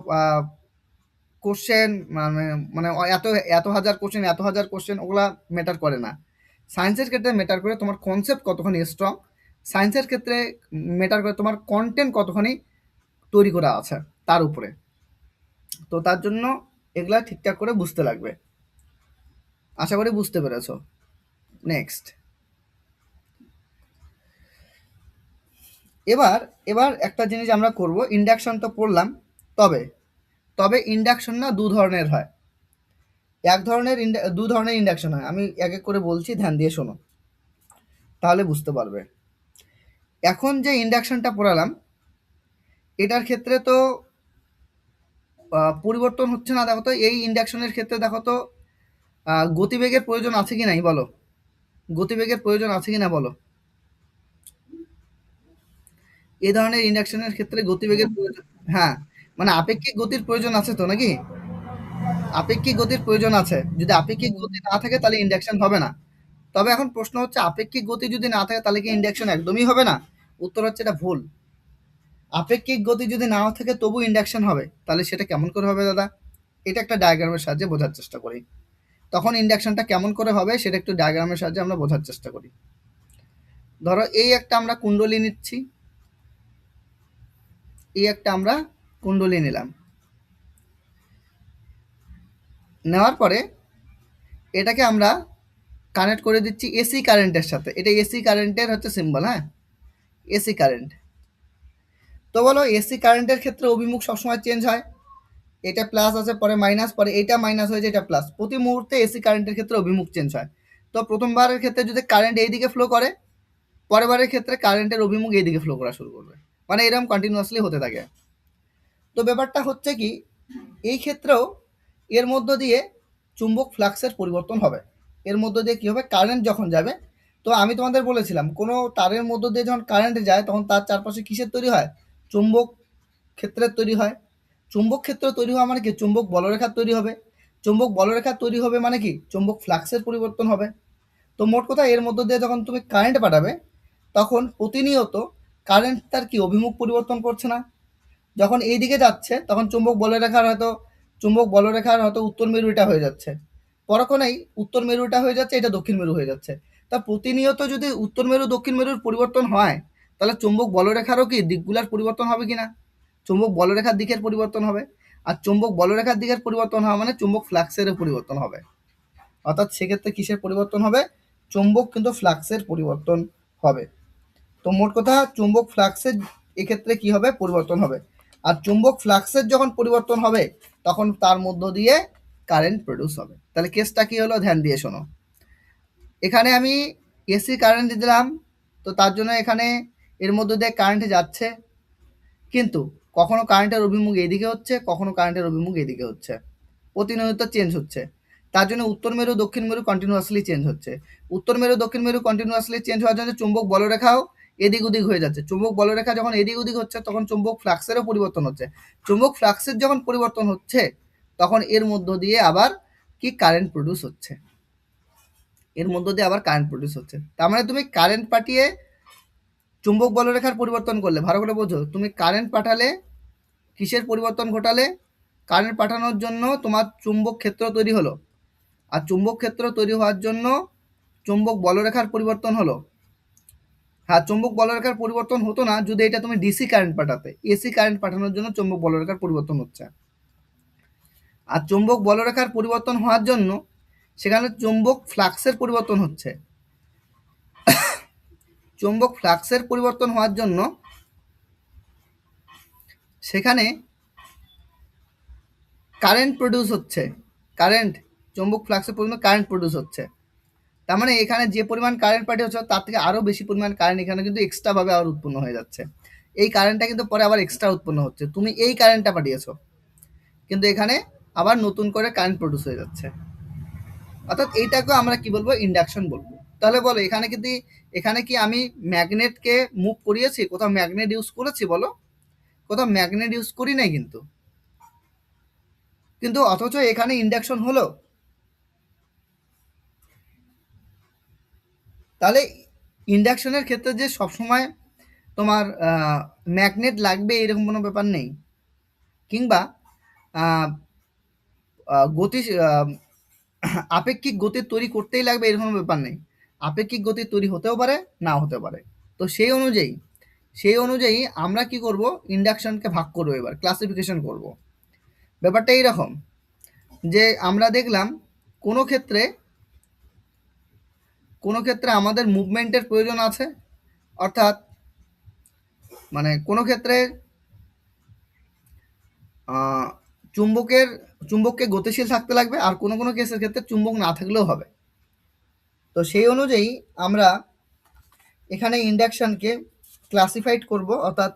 কোশ্চেন, মানে মানে এত এত হাজার কোশ্চেন, এত হাজার কোশ্চেন, ওগুলা ম্যাটার করে না। সায়েন্সের ক্ষেত্রে ম্যাটার করে তোমার কনসেপ্ট কতখানি স্ট্রং, সায়েন্সের ক্ষেত্রে ম্যাটার করে তোমার কন্টেন্ট কতখানি তৈরি করা আছে তার উপরে। তো তার জন্য এগুলা ঠিকঠাক করে বুঝতে লাগবে। আশা করি বুঝতে পেরেছো। নেক্সট, এবার এবার একটা জিনিস আমরা করব, ইন্ডাকশন তো পড়লাম, তবে তবে ইন্ডাকশন না দু ধরনের হয়। দু ধরনের ইন্ডাকশন হয়, আমি এক এক করে বলছি, ধ্যান দিয়ে শোনো, তাহলে বুঝতে পারবে। এখন যে ইন্ডাকশনটা পড়ালাম, এটার ক্ষেত্রে তো পরিবর্তন হচ্ছে না। দেখো তো এই ইন্ডাকশনের ক্ষেত্রে, দেখো তো গতিবেগের প্রয়োজন আছে কি নাই বলো? গতিবেগের প্রয়োজন আছে কি না বলো? এই ধরনের ইন্ডাকশনের ক্ষেত্রে গতিবেগের প্রয়োজন, হ্যাঁ, মানে আপেক্ষিক গতির প্রয়োজন আছে তো নাকি? আপেক্ষিক গতির প্রয়োজন আছে। যদি আপেক্ষিক হুম। গতি না থাকে তাহলে ইন্ডাকশন হবে না। তবে এখন প্রশ্ন হচ্ছে, আপেক্ষিক গতি যদি না থাকে তাহলে কি ইন্ডাকশন একদমই হবে না? উত্তর হচ্ছে এটা ভুল। আপেক্ষিক গতি যদি নাও থাকে তবু ইন্ডাকশন হবে, তাহলে সেটা কেমন করে হবে দাদা? এটা একটা ডায়াগ্রামের সাহায্যে বোঝার চেষ্টা করি। তখন ইন্ডাকশনটা কেমন করে হবে সেটা একটু ডায়াগ্রামের সাহায্যে আমরা বোঝার চেষ্টা করি। ধরো এই একটা আমরা কুণ্ডলী নিচ্ছি, এই একটা আমরা কুণ্ডলী নিলাম, নেওয়ার পরে এটাকে আমরা কানেক্ট করে দিচ্ছি এসি কারেন্টের সাথে। এটা এসি কারেন্টের হচ্ছে সিম্বল, হ্যাঁ, এসি কারেন্ট। তো বলো, এসি কারেন্টের ক্ষেত্রে অভিমুখ সবসময় চেঞ্জ হয়, এটা প্লাস আছে, পরে মাইনাস, পরে এটা মাইনাস হয়ে যায়, এটা প্লাস। প্রতি মুহূর্তে এসি কারেন্টের ক্ষেত্রে অভিমুখ চেঞ্জ হয়। তো প্রথমবারের ক্ষেত্রে যদি কারেন্ট এইদিকে ফ্লো করে, পরের বারের ক্ষেত্রে কারেন্টের অভিমুখ এইদিকে ফ্লো করা শুরু করবে, মানে এরকম কন্টিনিউয়াসলি হতে থাকে। তো ব্যাপারটা হচ্ছে কি, এই ক্ষেত্রেও এর মধ্য দিয়ে চুম্বক ফ্লাক্সের পরিবর্তন হবে। এর মধ্য দিয়ে কী হবে, কারেন্ট যখন যাবে, তো আমি তোমাদের বলেছিলাম কোনো তারের মধ্য দিয়ে যখন কারেন্ট যায় তখন তার চারপাশে কিসের তৈরি হয়? চুম্বক ক্ষেত্রের তৈরি হয়। চুম্বক ক্ষেত্র তৈরি হওয়া মানে কি? চুম্বক বলরেখার তৈরি হবে। চুম্বক বলরেখা তৈরি হবে মানে কি? চুম্বক ফ্লাক্সের পরিবর্তন হবে। তো মোট কথা, এর মধ্য দিয়ে যখন তুমি কারেন্ট পাঠাবে তখন প্রতিনিয়ত কারেন্ট তার কি অভিমুখ পরিবর্তন করছে না? যখন এই দিকে যাচ্ছে তখন চুম্বক বলরেখার হয়তো উত্তর মেরু এটা হয়ে যাচ্ছে, পরক্ষণেই উত্তর মেরুটা হয়ে যাচ্ছে, এটা দক্ষিণ মেরু হয়ে যাচ্ছে। তা প্রতিনিয়ত যদি উত্তর মেরু দক্ষিণ মেরুর পরিবর্তন হয়, তাহলে চুম্বক বলরেখারও কি দিকগুলার পরিবর্তন হবে কিনা? চুম্বক বলরেখার দিকের পরিবর্তন হবে। আর চুম্বক বলরেখার দিকের পরিবর্তন হওয়া মানে চুম্বক ফ্লাক্সেরও পরিবর্তন হবে। অর্থাৎ সেক্ষেত্রে কিসের পরিবর্তন হবে? চুম্বক কিন্তু ফ্লাক্সের পরিবর্তন হবে। তো মোট কথা, চুম্বক ফ্লাক্সের এক্ষেত্রে কি হবে? পরিবর্তন হবে। আর চুম্বক ফ্লাক্সের যখন পরিবর্তন হবে তখন তার মধ্য দিয়ে কারেন্ট প্রডিউস হবে। তাহলে কেসটা কি হলো, ধ্যান দিয়ে শোনো। এখানে আমি এসি কারেন্ট দিলাম, তো তার জন্য এখানে এর মধ্য দিয়ে কারেন্ট যাচ্ছে, কিন্তু কখনো কারেন্টের অভিমুখ এইদিকে হচ্ছে, কখনো কারেন্টের অভিমুখ এইদিকে হচ্ছে, প্রতিনিয়ত চেঞ্জ হচ্ছে। তার জন্য উত্তর মেরু দক্ষিণ মেরু কন্টিনিউয়াসলি চেঞ্জ হচ্ছে। উত্তর মেরু দক্ষিণ মেরু কন্টিনিউয়াসলি চেঞ্জ হওয়ার জন্য চুম্বক বলরেখাও এদিক ওদিক হয়ে যাচ্ছে। চুম্বক বলরেখা যখন এদিক ওদিক হচ্ছে তখন চুম্বক ফ্লাক্সেরও পরিবর্তন হচ্ছে। চুম্বক ফ্লাক্সের যখন পরিবর্তন হচ্ছে তখন এর মধ্য দিয়ে আবার কি কারেন্ট প্রডিউস হচ্ছে, এর মধ্য দিয়ে আবার কারেন্ট প্রডিউস হচ্ছে। তার মানে তুমি কারেন্ট পাঠিয়ে চুম্বক বলরেখার পরিবর্তন করলে, ভালো করে বোঝো, তুমি কারেন্ট পাঠালে কিসের পরিবর্তন ঘটালে? কারেন্ট পাঠানোর জন্য তোমার চুম্বক ক্ষেত্র তৈরি হলো, আর চুম্বক ক্ষেত্র তৈরি হওয়ার জন্য চুম্বক বলরেখার পরিবর্তন হলো। হ্যাঁ, চুম্বক বলরেখার পরিবর্তন হতো না যদি এটা তুমি ডিসি কারেন্ট পাঠাতে। এসি কারেন্ট পাঠানোর জন্য চুম্বক বলরেখার পরিবর্তন হচ্ছে। আর চুম্বক বলরেখার পরিবর্তন হওয়ার জন্য সেখানে চুম্বক ফ্লাক্সের পরিবর্তন হচ্ছে। চুম্বক ফ্লাক্সের পরিবর্তন হওয়ার জন্য সেখানে কারেন্ট প্রডিউস হচ্ছে। কারেন্ট, চুম্বক ফ্লাক্সের পরিবর্তন কারেন্ট প্রডিউস হচ্ছে। তার মানে এখানে যে পরিমাণ কারেন্ট পাঠিয়েছে তার থেকে আরও বেশি পরিমাণ কারেন্ট এখানে কিন্তু এক্সট্রাভাবে আবার উৎপন্ন হয়ে যাচ্ছে। এই কারেন্টটা কিন্তু পরে আবার এক্সট্রা উৎপন্ন হচ্ছে। তুমি এই কারেন্টটা পাঠিয়েছো, কিন্তু এখানে আবার নতুন করে কারেন্ট প্রডিউস হয়ে যাচ্ছে। অর্থাৎ এইটাকে আমরা কি বলবো? ইন্ডাকশন বলবো। তাহলে বলো এখানে কি আমি ম্যাগনেটকে মুভ করিয়েছি? কোথাও ম্যাগনেট ইউজ করেছি বলো? কোথাও ম্যাগনেট ইউজ করি নাই কিন্তু, কিন্তু অথচ এখানে ইন্ডাকশন হলো। তাহলে ইন্ডাকশনের ক্ষেত্রে যে সবসময় তোমার ম্যাগনেট লাগবে এরকম কোনো ব্যাপার নেই, কিংবা গতি আপেক্ষিক গতি তৈরি করতেই লাগবে এরকম ব্যাপার নেই। আপেক্ষিক গতি তৈরি হতেও পারে, নাও হতে পারে। তো সেই অনুযায়ী আমরা কি করব? ইন্ডাকশনকে ভাগ করবো, এবার ক্লাসিফিকেশন করব। ব্যাপারটা এইরকম যে আমরা দেখলাম কোনো ক্ষেত্রে আমাদের মুভমেন্টের প্রয়োজন আছে, অর্থাৎ মানে কোনো ক্ষেত্রে চুম্বককে গতিশীল থাকতে লাগবে, আর কোনো কোনো কেসের ক্ষেত্রে চুম্বক না থাকলেও হবে। তো সেই অনুযায়ী আমরা এখানে ইন্ডাকশনকে ক্লাসিফাইড করব, অর্থাৎ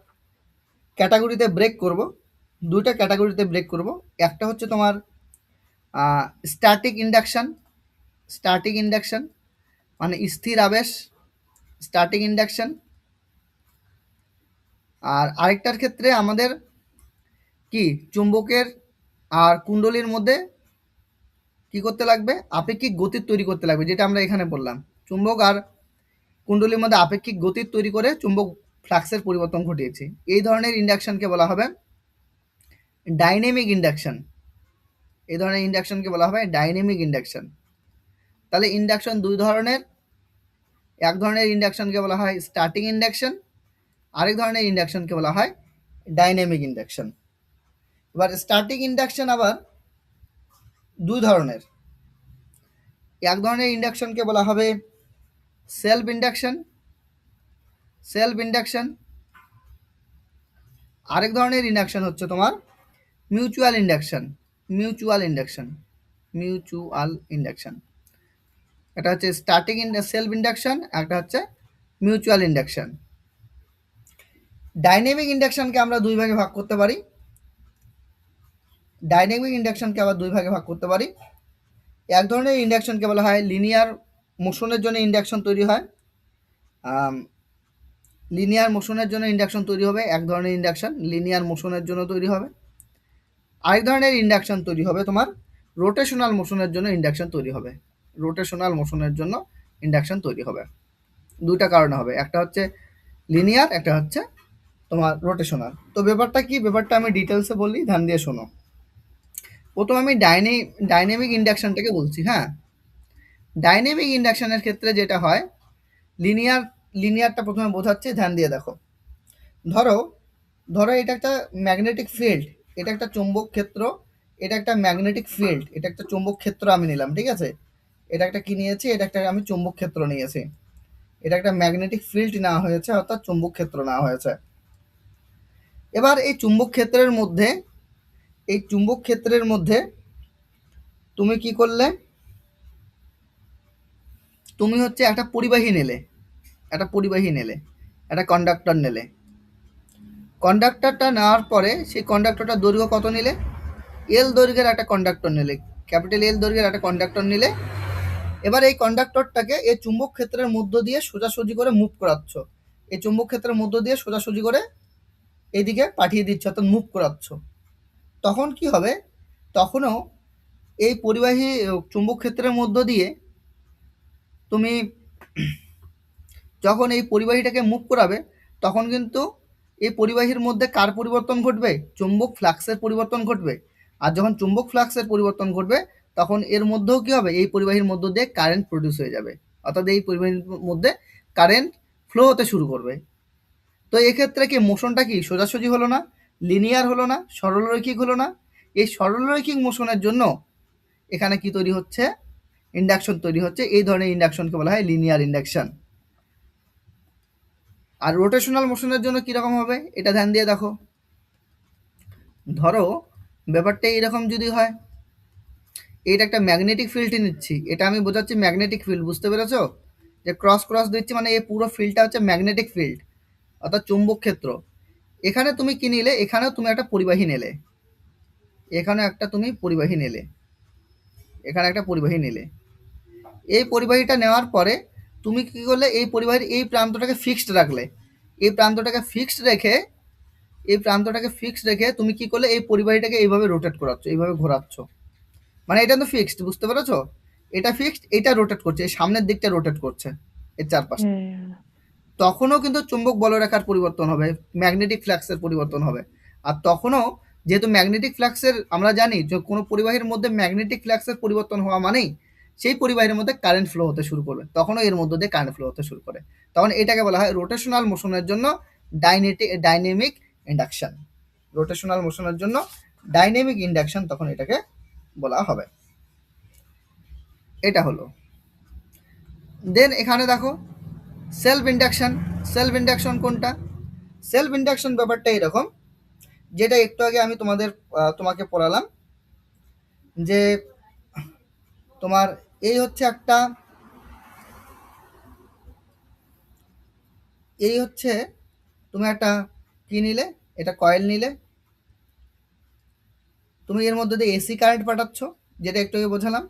ক্যাটাগরিতে ব্রেক করব। দুইটা ক্যাটাগরিতে ব্রেক করব। একটা হচ্ছে তোমার স্ট্যাটিক ইন্ডাকশন মানে স্থির আবেশ, স্ট্যাটিক ইন্ডাকশন। আর আরেকটার ক্ষেত্রে আমাদের কি চুম্বকের আর কুণ্ডলীর মধ্যে কি করতে লাগবে? আপেক্ষিক গতি তৈরি করতে লাগবে, যেটা আমরা এখানে বললাম। চুম্বক আর কুণ্ডলীর মধ্যে আপেক্ষিক গতি তৈরি করে চুম্বক ফ্লাক্সের পরিবর্তন ঘটিয়েছি। এই ধরনের ইন্ডাকশনকে বলা হবে ডাইনামিক ইন্ডাকশন। এই ধরনের ইন্ডাকশনকে বলা হবে ডাইনামিক ইন্ডাকশন। তাহলে ইন্ডাকশন দুই ধরনের। এক ধরনের ইন্ডাকশনকে বলা হয় স্ট্যাটিক ইন্ডাকশন, আরেক ধরনের ইন্ডাকশনকে বলা হয় ডাইনামিক ইন্ডাকশন। এবার স্ট্যাটিক ইন্ডাকশন আবার দুই ধরনের। এক ধরনের ইন্ডাকশনকে বলা হবে সেলফ ইন্ডাকশন। আরেক ধরনের ইন্ডাকশন হচ্ছে তোমার মিউচুয়াল ইন্ডাকশন। এটা হচ্ছে স্ট্যাটিক সেলফ ইন্ডাকশন, একটা হচ্ছে মিউচুয়াল ইন্ডাকশন। ডাইনামিক ইন্ডাকশনকে আমরা দুই ভাগে ভাগ করতে পারি। এক ধরনের ইন্ডাকশনকে বলা হয় লিনিয়ার মোশনের জন্য ইন্ডাকশন তৈরি হয়। লিনিয়ার মোশনের জন্য ইন্ডাকশন তৈরি হবে এক ধরনের ইন্ডাকশন, লিনিয়ার মোশনের জন্য তৈরি হবে। আরেক ধরনের ইন্ডাকশন তৈরি হবে তোমার রোটেশনাল মোশনের জন্য ইন্ডাকশন তৈরি হবে। দুইটা কারণে হবে, একটা হচ্ছে লিনিয়ার, একটা হচ্ছে তোমার রোটেশনাল। তো ব্যাপারটা কি? ব্যাপারটা আমি ডিটেলসে বলি, ধ্যান দিয়ে শোনো। প্রথম আমি ডাইনামিক ইন্ডাকশনটাকে বলছি। হ্যাঁ, ডাইনামিক ইন্ডাকশনের ক্ষেত্রে যেটা হয়, লিনিয়ারটা প্রথমে বোঝাচ্ছি, ধ্যান দিয়ে দেখো। ধরো এটা একটা ম্যাগনেটিক ফিল্ড, এটা একটা চৌম্বক ক্ষেত্র, এটা একটা ম্যাগনেটিক ফিল্ড, এটা একটা চৌম্বক ক্ষেত্র আমি নিলাম, ঠিক আছে? এটা একটা কি নিয়েছি? এটা একটা আমি চৌম্বক ক্ষেত্র নিয়েছি। এটা একটা ম্যাগনেটিক ফিল্ড নেওয়া হয়েছে, অর্থাৎ চৌম্বক ক্ষেত্র নেওয়া হয়েছে। এবার এই চুম্বক ক্ষেত্রের মধ্যে তুমি কি করলে? তুমি হচ্ছে একটা পরিবাহী নিলে, একটা কন্ডাক্টর নিলে। কন্ডাক্টরটা নেওয়ার পরে সেই কন্ডাক্টরটার দৈর্ঘ্য কত নিলে? এল দৈর্ঘ্যের একটা কন্ডাক্টর নিলে, ক্যাপিটাল এল দৈর্ঘ্যের একটা কন্ডাক্টর নিলে। এবার এই কন্ডাক্টরটাকে এই চুম্বক ক্ষেত্রের মধ্য দিয়ে সোজাসুজি করে মুভ করাচ্ছ। এই চুম্বক ক্ষেত্রের মধ্য দিয়ে সোজাসুজি করে এইদিকে পাঠিয়ে দিচ্ছ, অর্থাৎ মুভ করাচ্ছ, তখন কি হবে, তখনও এই পরিবাহী চুম্বক ক্ষেত্রের মধ্য দিয়ে তুমি যখন এই পরিবাহীটাকে মুভ করাবে, তখন কিন্তু এই পরিবাহীর মধ্যে কার পরিবর্তন ঘটবে, চুম্বক ফ্লাক্সের পরিবর্তন ঘটবে। আর যখন চুম্বক ফ্লাক্সের পরিবর্তন ঘটবে, তখন এর মধ্যেও কি হবে, এই পরিবাহীর মধ্য দিয়ে কারেন্ট প্রডিউস হয়ে যাবে, অর্থাৎ এই পরিবাহীর মধ্যে কারেন্ট ফ্লো হতে শুরু করবে। তো এক্ষেত্রে কি মোশনটা কি সোজাসুজি হলো না, লিনিয়ার হলো না, সরলরৈখিক হলো না। এই সরলরৈখিক মোশনের জন্য এখানে কি তৈরি হচ্ছে, ইন্ডাকশন তৈরি হচ্ছে। এই ধরনের ইন্ডাকশনকে বলা হয় লিনিয়ার ইন্ডাকশন। আর রোটেশনাল মোশনের জন্য কীরকম হবে, এটা ধ্যান দিয়ে দেখো। ধরো ব্যাপারটা এইরকম যদি হয়, এটা একটা ম্যাগনেটিক ফিল্ড নিচ্ছি, এটা আমি বোঝাচ্ছি ম্যাগনেটিক ফিল্ড, বুঝতে পেরেছো, যে ক্রস ক্রস দিচ্ছি মানে এই পুরো ফিল্ডটা হচ্ছে ম্যাগনেটিক ফিল্ড, অর্থাৎ চুম্বক ক্ষেত্র। এখানে তুমি কি নিলে, এখানেও তুমি একটা পরিবাহী নিলে, এখানে একটা তুমি পরিবাহী নিলে, এখানে একটা পরিবাহী নিলে। এই পরিবাহীটা নেওয়ার পরে তুমি কি করলে, এই পরিবাহীর এই প্রান্তটাকে ফিক্সড রাখলে, এই প্রান্তটাকে ফিক্সড রেখে, এই প্রান্তটাকে ফিক্সড রেখে তুমি কি করলে, এই পরিবাহীটাকে এইভাবে রোটেট করাচ্ছ, এইভাবে ঘোরাচ্ছ, মানে এটা তো ফিক্সড, বুঝতে পেরেছো, এটা ফিক্সড, এটা রোটেট করছে, এই সামনের দিকটা রোটেট করছে এর চারপাশে। হ্যাঁ তখনও কিন্তু চুম্বক বলরেখার পরিবর্তন হবে, ম্যাগনেটিক ফ্লাক্সের পরিবর্তন হবে। আর তখনও যেহেতু ম্যাগনেটিক ফ্লাক্সের আমরা জানি যে কোনো পরিবাহীর মধ্যে ম্যাগনেটিক ফ্লাক্সের পরিবর্তন হওয়া মানেই সেই পরিবাহীর মধ্যে কারেন্ট ফ্লো হতে শুরু করবে, তখনও এর মধ্যে দিয়ে কারেন্ট ফ্লো হতে শুরু করে। তখন এটাকে বলা হয় রোটেশনাল মোশনের জন্য ডাইনামিক ইন্ডাকশন। রোটেশনাল মোশনের জন্য ডাইনামিক ইন্ডাকশন, তখন এটাকে বলা হবে। এটা হলো। দেন এখানে দেখো সেলফ ইন্ডাকশন। সেলফ ইন্ডাকশন কোনটা, সেলফ ইন্ডাকশন ব্যাপারটা এরকম, যেটা একটু আগে আমি তোমাকে পড়ালাম, যে তোমার এই হচ্ছে একটা, এই হচ্ছে তুমি একটা কি নিলে, এটা কয়েল নিলে, তুমি এর মধ্যে দিয়ে এসি কারেন্ট পাঠাচ্ছ, যেটা একটু আগে বোঝালাম।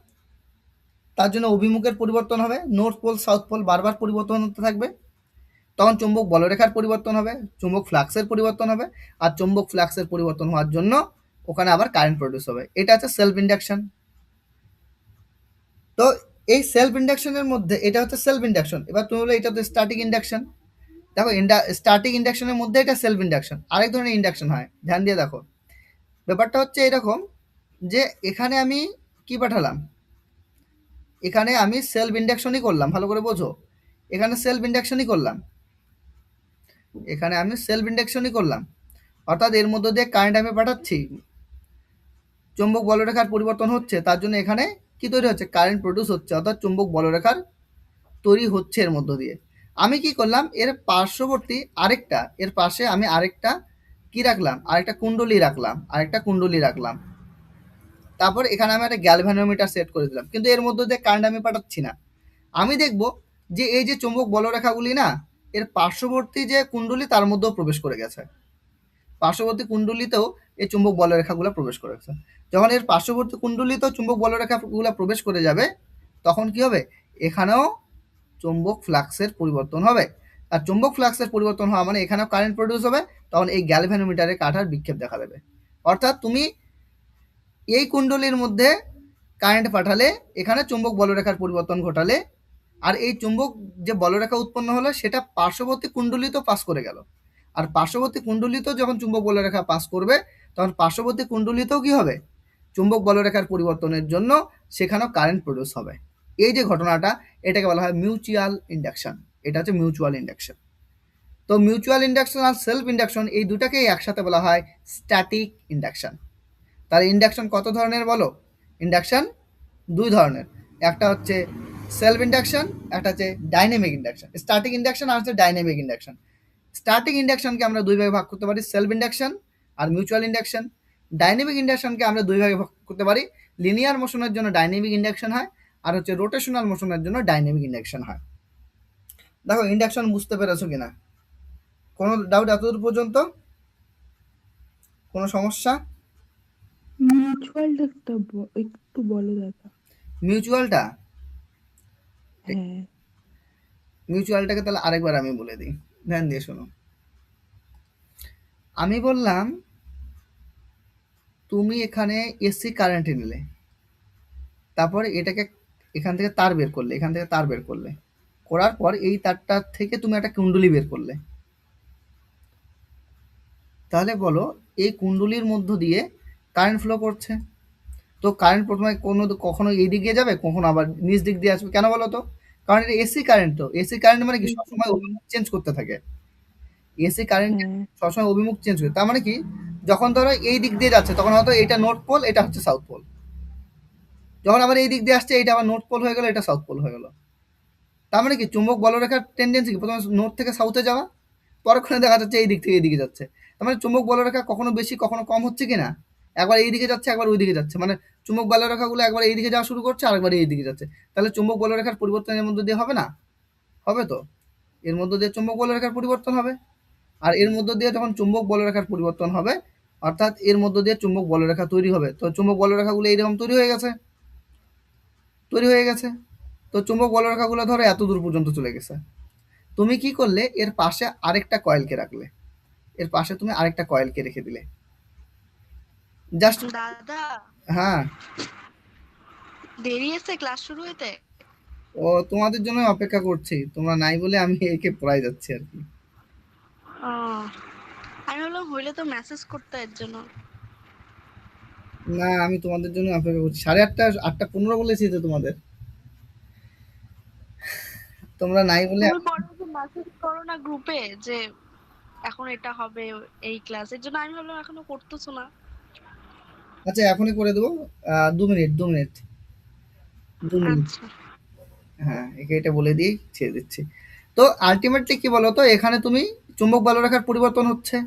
তার জন্য অভিমুখের পরিবর্তন হবে, নর্থ পোল সাউথ পোল বারবার পরিবর্তন হতে থাকবে। তখন চুম্বক বলরেখার পরিবর্তন হবে, চুম্বক ফ্লাক্সের পরিবর্তন হবে, আর চুম্বক ফ্লাক্সের পরিবর্তন হওয়ার জন্য ওখানে আবার কারেন্ট প্রডিউস হবে। এটা হচ্ছে সেলফ ইন্ডাকশন। তো এই সেলফ ইন্ডাকশনের মধ্যে এটা হচ্ছে সেলফ ইন্ডাকশন। এবার তুমি বলে এটা তো স্ট্যাটিক ইন্ডাকশন। দেখো স্ট্যাটিক ইন্ডাকশনের মধ্যে এটা সেলফ ইন্ডাকশন, আরেক ধরনের ইন্ডাকশন হয়, ধ্যান দিয়ে দেখো। ব্যাপারটা হচ্ছে এরকম, যে এখানে আমি কি পাঠালাম, এখানে আমি সেলফ ইন্ডাকশনই করলাম, ভালো করে বোঝো, এখানে সেলফ ইন্ডাকশনই করলাম, এখানে আমি সেলফ ইন্ডাকশনই করলাম, অর্থাৎ এর মধ্যে দিয়ে কারেন্ট আমি পাঠাচ্ছি, চুম্বক বলরেখার পরিবর্তন হচ্ছে, তার জন্য এখানে কি তৈরি হচ্ছে, কারেন্ট প্রডিউস হচ্ছে, অর্থাৎ চুম্বক বলরেখার তৈরি হচ্ছে এর মধ্য দিয়ে। আমি কি করলাম, এর পার্শ্ববর্তী আরেকটা, এর পাশে আমি আরেকটা কি রাখলাম, আরেকটা কুণ্ডলী রাখলাম, আরেকটা কুণ্ডলী রাখলাম। তারপর এখানে আমি একটা গ্যালভানোমিটার সেট করে দিলাম, কিন্তু এর মধ্যে দিয়ে কারেন্ট আমি পাঠাচ্ছি না। আমি দেখব যে এই যে চুম্বক বলরেখাগুলি না, এর পার্শ্ববর্তী যে কুণ্ডলী তার মধ্যেও প্রবেশ করে গেছে, পার্শ্ববর্তী কুণ্ডলীতেও এই চুম্বক বলরেখাগুলো প্রবেশ করে গেছে। যখন এর পার্শ্ববর্তী কুণ্ডলীতেও চুম্বক বলরেখাগুলো প্রবেশ করে যাবে, তখন কি হবে, এখানেও চুম্বক ফ্লাক্সের পরিবর্তন হবে। আর চুম্বক ফ্লাক্সের পরিবর্তন হওয়া মানে এখানেও কারেন্ট প্রডিউস হবে, তখন এই গ্যালভ্যানোমিটারে কাঠার বিক্ষেপ দেখা দেবে। অর্থাৎ তুমি এই কুণ্ডলীর মধ্যে কারেন্ট পাঠালে, এখানে চুম্বক বলরেখার পরিবর্তন ঘটালে, আর এই চুম্বক যে বলরেখা উৎপন্ন হলো সেটা পার্শ্ববর্তী কুণ্ডলীতেও পাস করে গেল। আর পার্শ্ববর্তী কুণ্ডলীতেও যখন চুম্বক বলরেখা পাস করবে, তখন পার্শ্ববর্তী কুণ্ডলীতেও কি হবে, চুম্বক বলরেখার পরিবর্তনের জন্য সেখানেও কারেন্ট প্রডিউস হবে। এই যে ঘটনাটা, এটাকে বলা হয় মিউচুয়াল ইন্ডাকশন। এটা হচ্ছে মিউচুয়াল ইন্ডাকশন। তো মিউচুয়াল ইন্ডাকশন আর সেলফ ইন্ডাকশন এই দুটাকেই একসাথে বলা হয় স্ট্যাটিক ইন্ডাকশন। তার ইন্ডাকশন কত ধরনের বলো, ইন্ডাকশন দুই ধরনের, একটা হচ্ছে সেলফ ইন্ডাকশন, একটা হচ্ছে ডাইনামিক ইন্ডাকশন। স্ট্যাটিক ইন্ডাকশন আর হচ্ছে ডাইনামিক ইন্ডাকশন। স্ট্যাটিক ইন্ডাকশনকে আমরা দুই ভাগে ভাগ করতে পারি, সেলফ ইন্ডাকশন আর মিউচুয়াল ইন্ডাকশন। ডাইনামিক ইন্ডাকশনকে আমরা দুই ভাগে ভাগ করতে পারি, লিনিয়ার মোশনের জন্য ডাইনামিক ইন্ডাকশন হয়, আর হচ্ছে রোটেশনাল মোশনের জন্য ডাইনামিক ইন্ডাকশন হয়। দেখো ইন্ডাকশন বুঝতে পেরেছো কিনা, কোনো ডাউট এতদূর পর্যন্ত, কোনো সমস্যা? মিউচুয়ালটা একটু বলো দাদা। মিউচুয়ালটা, হ্যাঁ মিউচুয়ালটাকে তাহলে আরেকবার আমি বলে দিই। ধ্যান দিয়ে শোনো। আমি বললাম তুমি এখানে এসি কারেন্ট নিলে, তারপরে এটাকে এখান থেকে তার বের করলে, এখান থেকে তার বের করলে, করার পর এই তারটা থেকে তুমি একটা কুণ্ডলী বের করলে। তাহলে বলো এই কুণ্ডলীর মধ্য দিয়ে কারেন্ট ফ্লো করছে। তো কারেন্ট প্রথমে কখনো এই দিক দিয়ে যাবে, কখনো আবার নিচ দিক দিয়ে আসবে। কেন বলো তো? কারণ এটা এসি কারেন্ট। তো এসি কারেন্ট মানে কি এসি সবসময় কারেন্ট। অভিমুখ চেঞ্জ করতে থাকে। এসি কারেন্ট হ্যাঁ। সবসময় অভিমুখ চেঞ্জ করে। তার মানে কি, যখন ধরো এই দিক দিয়ে যাচ্ছে তখন হয়তো এটা নর্থ পোল, এটা হচ্ছে সাউথ পোল। যখন আবার এই দিক দিয়ে আসছে এটা আবার নর্থ পোল হয়ে গেল, এটা সাউথ পোল হয়ে গেল। তার মানে কি চুম্বক বলরেখার টেন্ডেন্সি কি প্রথমে নর্থ থেকে সাউথে যাওয়া, পরক্ষণে দেখা যাচ্ছে এই দিক থেকে এইদিকে যাচ্ছে। তার মানে চুম্বক বলরেখা কখনো বেশি কখনো কম হচ্ছে কি না? একবার এইদিকে যাচ্ছে, একবার ওইদিকে যাচ্ছে। মানে চুম্বক বলরেখাগুলো একবার এইদিকে যাওয়া শুরু করছে, আরেকবার এইদিকে যাচ্ছে। তাহলে চুম্বক বলরেখার পরিবর্তন এর মধ্যে দিয়ে হবে না? হবে তো। এর মধ্য দিয়ে চুম্বক বলরেখার পরিবর্তন হবে। আর এর মধ্য দিয়ে যখন চুম্বক বলরেখার পরিবর্তন হবে, অর্থাৎ এর মধ্য দিয়ে চুম্বক বলরেখা তৈরি হবে। তো চুম্বক বলরেখাগুলো এইরকম তৈরি হয়ে গেছে, তৈরি হয়ে গেছে। তো চুম্বক বলরেখাগুলো ধরো এত দূর পর্যন্ত চলে গেছে। তুমি কি করলে, এর পাশে আরেকটা কয়েলকে রাখলে, এর পাশে তুমি আরেকটা কয়েলকে রেখে দিলে। জাস্ট, দাদা, হ্যাঁ। দেরি আছে ক্লাস শুরু হইতে। ও তোমাদের জন্য অপেক্ষা করছি, তোমরা নাই বলে আমি একে পড়াই যাচ্ছি আর কি। ও, আমি ভাবলাম হইলে তো মেসেজ করতে এর জন্য। না, আমি তোমাদের জন্য অপেক্ষা করছি। 8:30, 8:15 বলেছি তো তোমাদের, তোমরা নাই বলে। তুমি পরে যে মেসেজ করো না গ্রুপে যে এখন এটা হবে এই ক্লাস, এর জন্য আমি ভাবলাম এখনো করতেছো না। আচ্ছা এখনই করে দেবো। 2 মিনিট, 2 মিনিট, 2 মিনিট। আচ্ছা। হ্যাঁ, একে এটা বলে দিয়েই ছেড়ে দিচ্ছি। তো আলটিমেটলি কি বলো তো, এখানে তুমি চুম্বক বলরেখার পরিবর্তন হচ্ছে।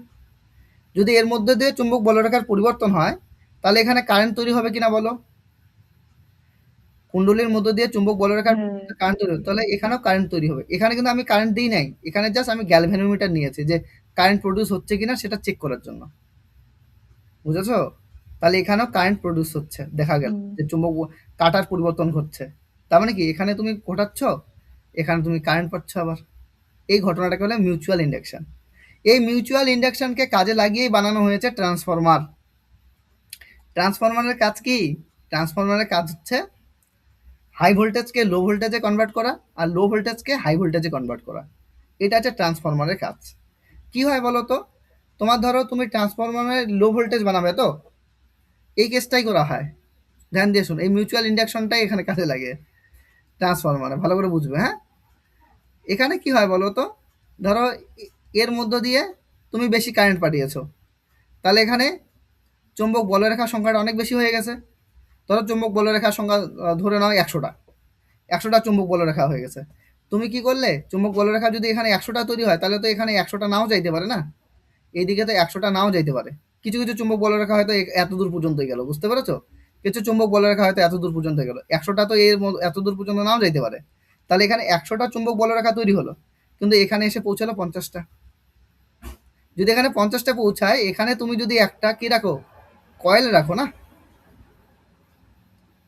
যদি এর মধ্যে দিয়ে চুম্বক বলরেখার পরিবর্তন হয়, তাহলে এখানে কারেন্ট তৈরি হবে কিনা বলো? কুণ্ডলীর মধ্য দিয়ে চুম্বক বলরেখার হ্যাঁ। কারেন্ট তৈরি হবে, তাহলে এখানেও কারেন্ট তৈরি হবে। এখানে কিন্তু আমি কারেন্ট দিই নাই, এখানে জাস্ট আমি গ্যালভ্যানোমিটার নিয়েছি যে কারেন্ট প্রডিউস হচ্ছে কিনা সেটা চেক করার জন্য। বুঝেছো? তাহলে এখানেও কারেন্ট প্রডিউস হচ্ছে, দেখা গেল হুম। যে চুম্বক কাটার পরিবর্তন ঘটছে। তার মানে কি এখানে তুমি ঘটাচ্ছ, এখানে তুমি কারেন্ট পাচ্ছ আবার। এই ঘটনাটাকে বলে মিউচুয়াল ইন্ডাকশন। এই মিউচুয়াল ইন্ডাকশনকে কাজে লাগিয়েই বানানো হয়েছে ট্রান্সফরমার। ট্রান্সফরমারের কাজ কি? ট্রান্সফরমারের কাজ হচ্ছে হাই ভোল্টেজকে লো ভোল্টেজে কনভার্ট করা, আর লো ভোল্টেজকে হাই ভোল্টেজে কনভার্ট করা। এটা হচ্ছে ট্রান্সফরমারের কাজ। কি হয় বলো তো, তোমার ধরো তুমি ট্রান্সফরমারের লো ভোল্টেজ বানাবে, তো এই কেসটাই করা হয়। ধ্যান দিয়ে শুনো, এই মিউচুয়াল ইন্ডাকশনটাই এখানে কাজে লাগে ট্রান্সফরমারে, ভালো করে বুঝবে। হ্যাঁ, এখানে কি হয় বলো তো, ধরো এর মধ্য দিয়ে তুমি বেশি কারেন্ট পাঠিয়েছো, তাহলে এখানে চুম্বক বলরেখার সংখ্যাটা অনেক বেশি হয়ে গেছে। ধরো চুম্বক বলরেখার সংখ্যা ধরে নাও 100টা, 100টা চুম্বক বলরেখা হয়ে গেছে। তুমি কি করলে, চুম্বক বলরেখা যদি এখানে 100টা তৈরি হয়, তাহলে তো এখানে 100টা নাও যাইতে পারে না? এইদিকে তো 100টা নাও যাইতে পারে। কিছু কিছু চুম্বক বলরেখা হয়তো এত দূর পর্যন্তই গেল, বুঝতে পেরেছো? কিছু চুম্বক বলরেখা হয়তো এত দূর পর্যন্ত গেল, 100টা তো এত দূর পর্যন্ত নাও যাইতে পারে। তাহলে এখানে 100টা চুম্বক বলরেখা তৈরি হলো, কিন্তু এখানে এসে পৌঁছালো 50টা। যদি এখানে 50টা পৌঁছায়, এখানে তুমি যদি একটা কি রাখো, কয়েল রাখো না,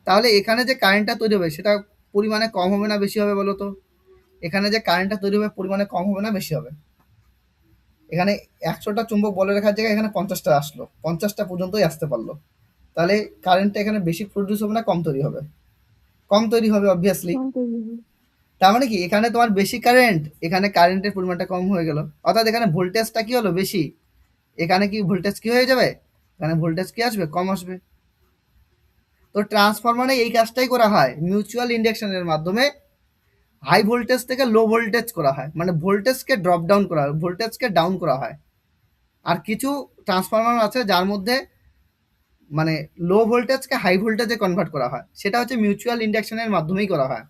তাহলে এখানে যে কারেন্টটা তৈরি হবে সেটা পরিমাণে কম হবে না বেশি হবে বলো তো? এখানে যে কারেন্টটা তৈরি হবে পরিমাণে কম হবে না বেশি হবে? এখানে 100টা চুম্বক বলরেখার জায়গায় এখানে 50টা আসলো, 50টা পর্যন্তই আসতে পারলো। তাহলে কারেন্টটা এখানে বেশি প্রডিউস হবে না কম তৈরি হবে? কম তৈরি হবে অবভিয়াসলি। কম তৈরি হবে। তার মানে কি এখানে তোমার বেশি কারেন্ট, এখানে কারেন্টের পরিমাণটা কম হয়ে গেল, অর্থাৎ এখানে ভোল্টেজটা কি হলো বেশি, এখানে কি ভোল্টেজ কি হয়ে যাবে, এখানে ভোল্টেজ কি আসবে, কম আসবে। তো ট্রান্সফরমারে এই কাজটাই করা হয়, মিউচুয়াল ইন্ডাকশনের মাধ্যমে হাই ভোল্টেজ থেকে লো ভোল্টেজ করা হয়, মানে ভোল্টেজকে ড্রপ ডাউন করা হয়, ভোল্টেজকে ডাউন করা হয়। আর কিছু ট্রান্সফরমার আছে যার মধ্যে মানে লো ভোল্টেজকে হাই ভোল্টেজে কনভার্ট করা হয়, সেটা হচ্ছে মিউচুয়াল ইন্ডাকশনের মাধ্যমেই করা হয়।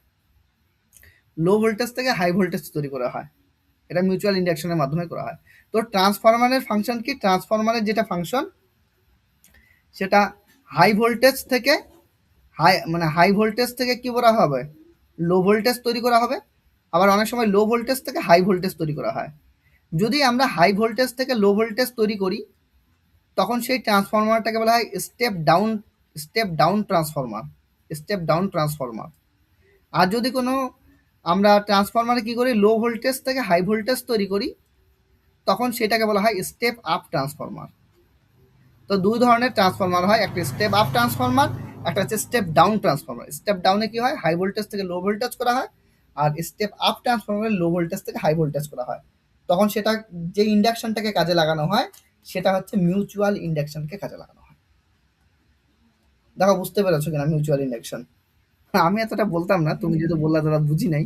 লো ভোল্টেজ থেকে হাই ভোল্টেজ তৈরি করা হয়, এটা মিউচুয়াল ইন্ডাকশনের মাধ্যমে করা হয়। তো ট্রান্সফরমারের ফাংশন কি, ট্রান্সফরমারের যেটা ফাংশন সেটা হাই ভোল্টেজ থেকে হাই ভোল্টেজ থেকে কি করা হবে, লো ভোল্টেজ তৈরি করা হবে। আবার অনেক সময় লো ভোল্টেজ থেকে হাই ভোল্টেজ তৈরি করা হয়। যদি আমরা হাই ভোল্টেজ থেকে লো ভোল্টেজ তৈরি করি, তখন সেই ট্রান্সফরমারটাকে বলা হয় step down transformer, step down transformer. আর যদি কোনো আমরা ট্রান্সফরমারে কি করি, লো ভোল্টেজ থেকে হাই ভোল্টেজ তৈরি করি, তখন সেটাকে বলা হয় স্টেপ আপ ট্রান্সফরমার। তো দুই ধরনের ট্রান্সফরমার হয়, একটা স্টেপ আপ ট্রান্সফরমার, একটা হচ্ছে স্টেপ ডাউন ট্রান্সফরমার। স্টেপ ডাউনে কি হয়, হাই ভোল্টেজ থেকে লো ভোল্টেজ করা হয়, আর স্টেপ আপ ট্রান্সফরমারে লো ভোল্টেজ থেকে হাই ভোল্টেজ করা হয়। তখন সেটা যে ইন্ডাকশনটাকে কাজে লাগানো হয় সেটা হচ্ছে মিউচুয়াল ইন্ডাকশনকে কাজে লাগানো হয়। দেখো বুঝতে পেরেছো কিনা মিউচুয়াল ইন্ডাকশন? আমি এতটা বলতাম না, তুমি যেহেতু বললা তোরা বুঝি নাই,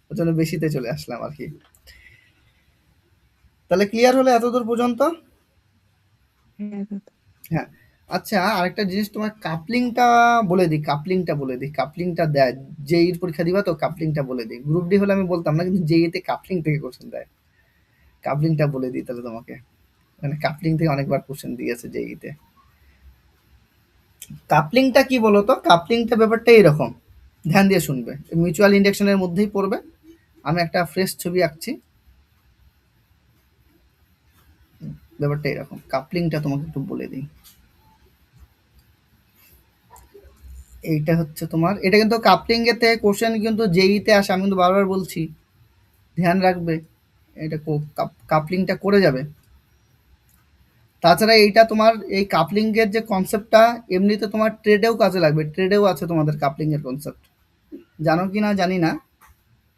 ওই জন্য বেশিতে চলে আসলাম আর কি। তাহলে ক্লিয়ার হলো এতদূর পর্যন্ত? হ্যাঁ দাদা। হ্যাঁ। আচ্ছা, আরেকটা জিনিস তোমার কাপলিংটা বলে দিই, কাপলিংটা দেয় জেইর পরীক্ষা দিবা তো, কাপলিংটা বলে দিই। গ্রুপ ডি হলে আমি বলতাম না, কিন্তু জেইতে কাপলিং থেকে কোশ্চেন দেয়। কাপলিংটা বলে দিই তাহলে তোমাকে, মানে কাপলিং থেকে অনেকবার কোশ্চেন দিয়েছে জেইতে। কাপলিংটা কি বলতো, কাপলিংটা ব্যাপারটা এইরকম, ধ্যান দিয়ে শুনবে, মিউচুয়াল ইন্ডাকশনের মধ্যেই পড়বে। আমি একটা ফ্রেশ ছবি আঁকছি। ব্যাপারটা এরকম, কাপলিংটা তোমাকে একটু বলে দিই। এইটা হচ্ছে তোমার, এটা কিন্তু কাপলিং এতে কোশ্চেন কিন্তু জেইতে আসে, আমি কিন্তু বারবার বলছি, ধ্যান রাখবে, এটা কাপলিংটা করে যাবে। তাছাড়া এইটা তোমার এই কাপলিং এর যে কনসেপ্টটা এমনিতে তোমার ট্রেডেও কাজে লাগবে, ট্রেডেও আছে তোমাদের কাপলিং এর কনসেপ্ট, জানো কি না জানি না,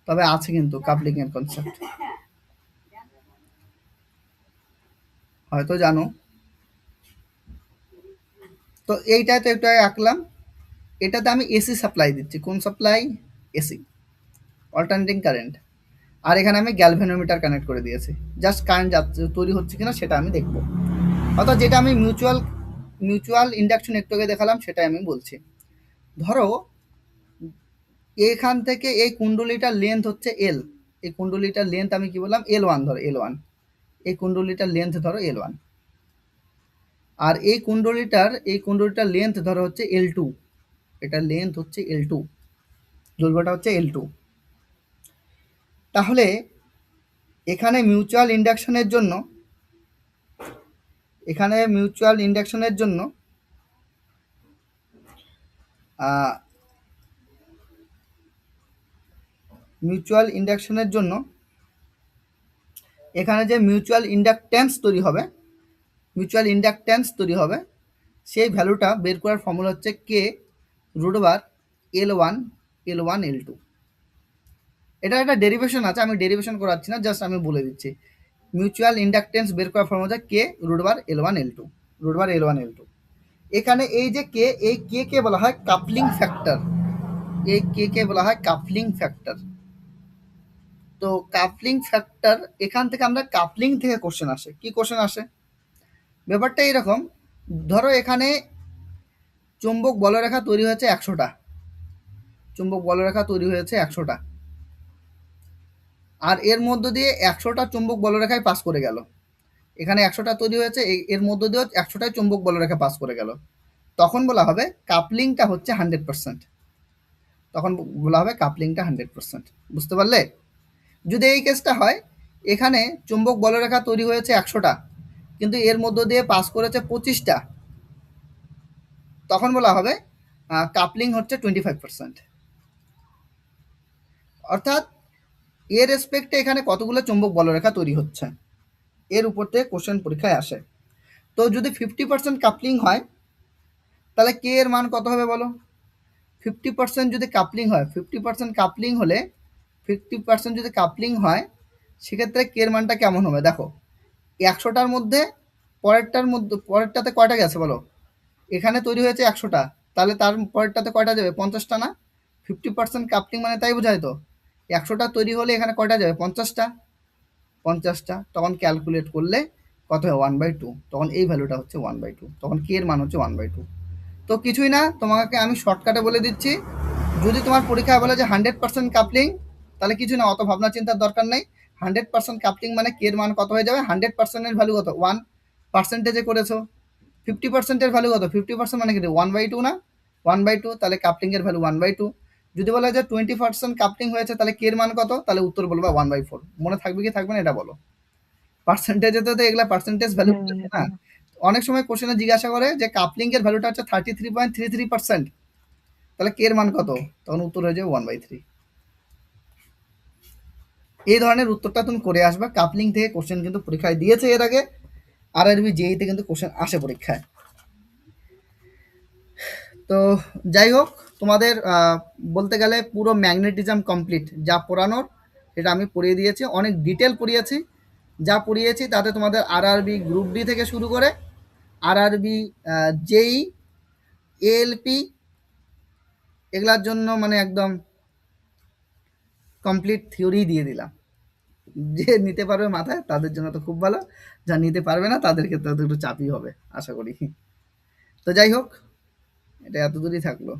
তবে আছে কিন্তু কাপলিং এর কনসেপ্ট, হয়তো জানো। তো এইটাই তো একটু আগে আঁকলাম, এটাতে আমি এসি সাপ্লাই দিচ্ছি। কোন সাপ্লাই? AC, alternating current. আর এখানে আমি গ্যালভেনোমিটার কানেক্ট করে দিয়েছি, জাস্ট কারেন্ট যাচ্ছে তৈরি হচ্ছে কিনা সেটা আমি দেখব। অর্থাৎ যেটা আমি মিউচুয়াল ইন্ডাকশন একটু আগে দেখালাম সেটাই আমি বলছি। ধরো এখান থেকে এই কুণ্ডলীটার লেন্থ হচ্ছে এল, এই কুণ্ডলীটার লেন্থ আমি কি বললাম, L1 ধরো, L1, এই কুণ্ডলীটার লেন্থ ধরো L1, আর এই কুণ্ডলীটার লেন্থ ধরো হচ্ছে L2, এটার লেন্থ হচ্ছে L2, দৈর্ঘ্যটা হচ্ছে L2। তাহলে এখানে মিউচুয়াল ইন্ডাকশনের জন্য এখানে যে মিউচুয়াল ইন্ডাকট্যান্স তৈরি হবে সেই ভ্যালুটা বের করার ফর্মুলা হচ্ছে কে রুট ওভার L1 L2। এটা একটা ডেরিভেশন আছে, আমি ডেরিভেশন করাচ্ছি না, জাস্ট আমি বলে দিচ্ছি। মিউচুয়াল ইন্ডাকটেন্স বের করার ফর্মুলা হচ্ছে কে রুট ওভার L1 L2। এখানে এই যে কে, এই কে কে বলা হয় কাপলিং ফ্যাক্টর, তো কাপলিং ফ্যাক্টর, এখান থেকে আমরা কাপলিং থেকে কোশ্চেন আসে, কি কোশ্চেন আসে ব্যাপারটা এরকম। ধরো এখানে চুম্বক বলরেখা তৈরি হয়েছে 100টা, আর এর মধ্য দিয়ে 100টা চুম্বক বলরেখায় পাস করে গেল। এখানে 100টা তৈরি হয়েছে, এর মধ্য দিয়ে 100টাই চুম্বক বলরেখা পাস করে গেল। তখন বলা হবে কাপলিংটা হচ্ছে 100%। বুঝতে পারলে? যদি এই কেসটা হয়, এখানে চুম্বক বলরেখা তৈরি হয়েছে 100টা, কিন্তু এর মধ্য দিয়ে পাস করেছে 25টা, তখন বলা হবে কাপলিং হচ্ছে 25%। অর্থাৎ এর রেসপেক্টে এখানে কতগুলো চুম্বক বলরেখা তৈরি হচ্ছে, এর উপর থেকে কোশ্চেন পরীক্ষায় আসে। তো যদি 50% কাপলিং হয় তাহলে কে এর মান কত হবে বলো? 50% যদি কাপলিং হয় সেক্ষেত্রে কে এর মানটা কেমন হবে দেখো। 100টার মধ্যে পরেরটাতে কয়টা গেছে বলো? এখানে তৈরি হয়েছে 100টা, তাহলে তার পরেরটাতে কয়টা যাবে? 50টা না? 50% কাপলিং মানে তাই বোঝায় তো, 100টা তৈরি হলে এখানে কয়টা যাবে? 50টা। তখন ক্যালকুলেট করলে কত হয়? 1/2। তখন এই ভ্যালুটা হচ্ছে 1/2, তখন কে এর মান হচ্ছে 1/2। তো কিছুই না, তোমাকে আমি শর্টকাটে বলে দিচ্ছি। যদি তোমার পরীক্ষায় বলে যে 100% কাপলিং, তাহলে কিছু না, অত ভাবনা চিন্তার দরকার নেই। 100% কাপলিং মানে কে এর মান কত হয়ে যাবে? 100%-এর ভ্যালু কত? 1 পার্সেন্টেজে করেছো। 50%-এর ভ্যালু কত? 50% মানে কি 1/2 না? 1/2, তাহলে কাপলিং এর ভ্যালু 1/2। যদি বলে যে 20% কাপলিং হয়েছে তাহলে কে এর মান কত? তাহলে উত্তর বলবা 1/4। মনে থাকবে কি থাকবে না এটা বলো? পার্সেন্টেজে তো এগুলা পার্সেন্টেজ ভ্যালু না। অনেক সময় কোশ্চেনে জিজ্ঞাসা করে যে কাপলিং এর ভ্যালুটা হচ্ছে 33.33%, তাহলে কে এর মান কত? তখন উত্তর হয়ে যাবে 1/3। এই ধরনের উত্তরটা তুমি করে আসবা। কাপলিং থেকে কোশ্চেন কিন্তু পরীক্ষায় দিয়েছে এর আগে, আরআরবি জেইতে কিন্তু কোশ্চেন আসে পরীক্ষায়। তো যাই হোক, তোমাদের বলতে গেলে পুরো ম্যাগনেটিজম কমপ্লিট, যা পড়ানোর সেটা আমি পড়িয়ে দিয়েছি, অনেক ডিটেল পড়িয়েছি। যা পড়িয়েছি তাতে তোমাদের আরআরবি গ্রুপ ডি থেকে শুরু করে আরআরবি জেই, এএলপি, এগুলার জন্য মানে একদম কমপ্লিট থিওরি দিয়ে দিলাম। যে নিতে পারবে মাথায় তাদের জন্য তো খুব ভালো, যা নিতে পারবে না তাদের ক্ষেত্রে তো একটু চাপই হবে আশা করি। তো যাই হোক, এটা এত দূরই থাকলো।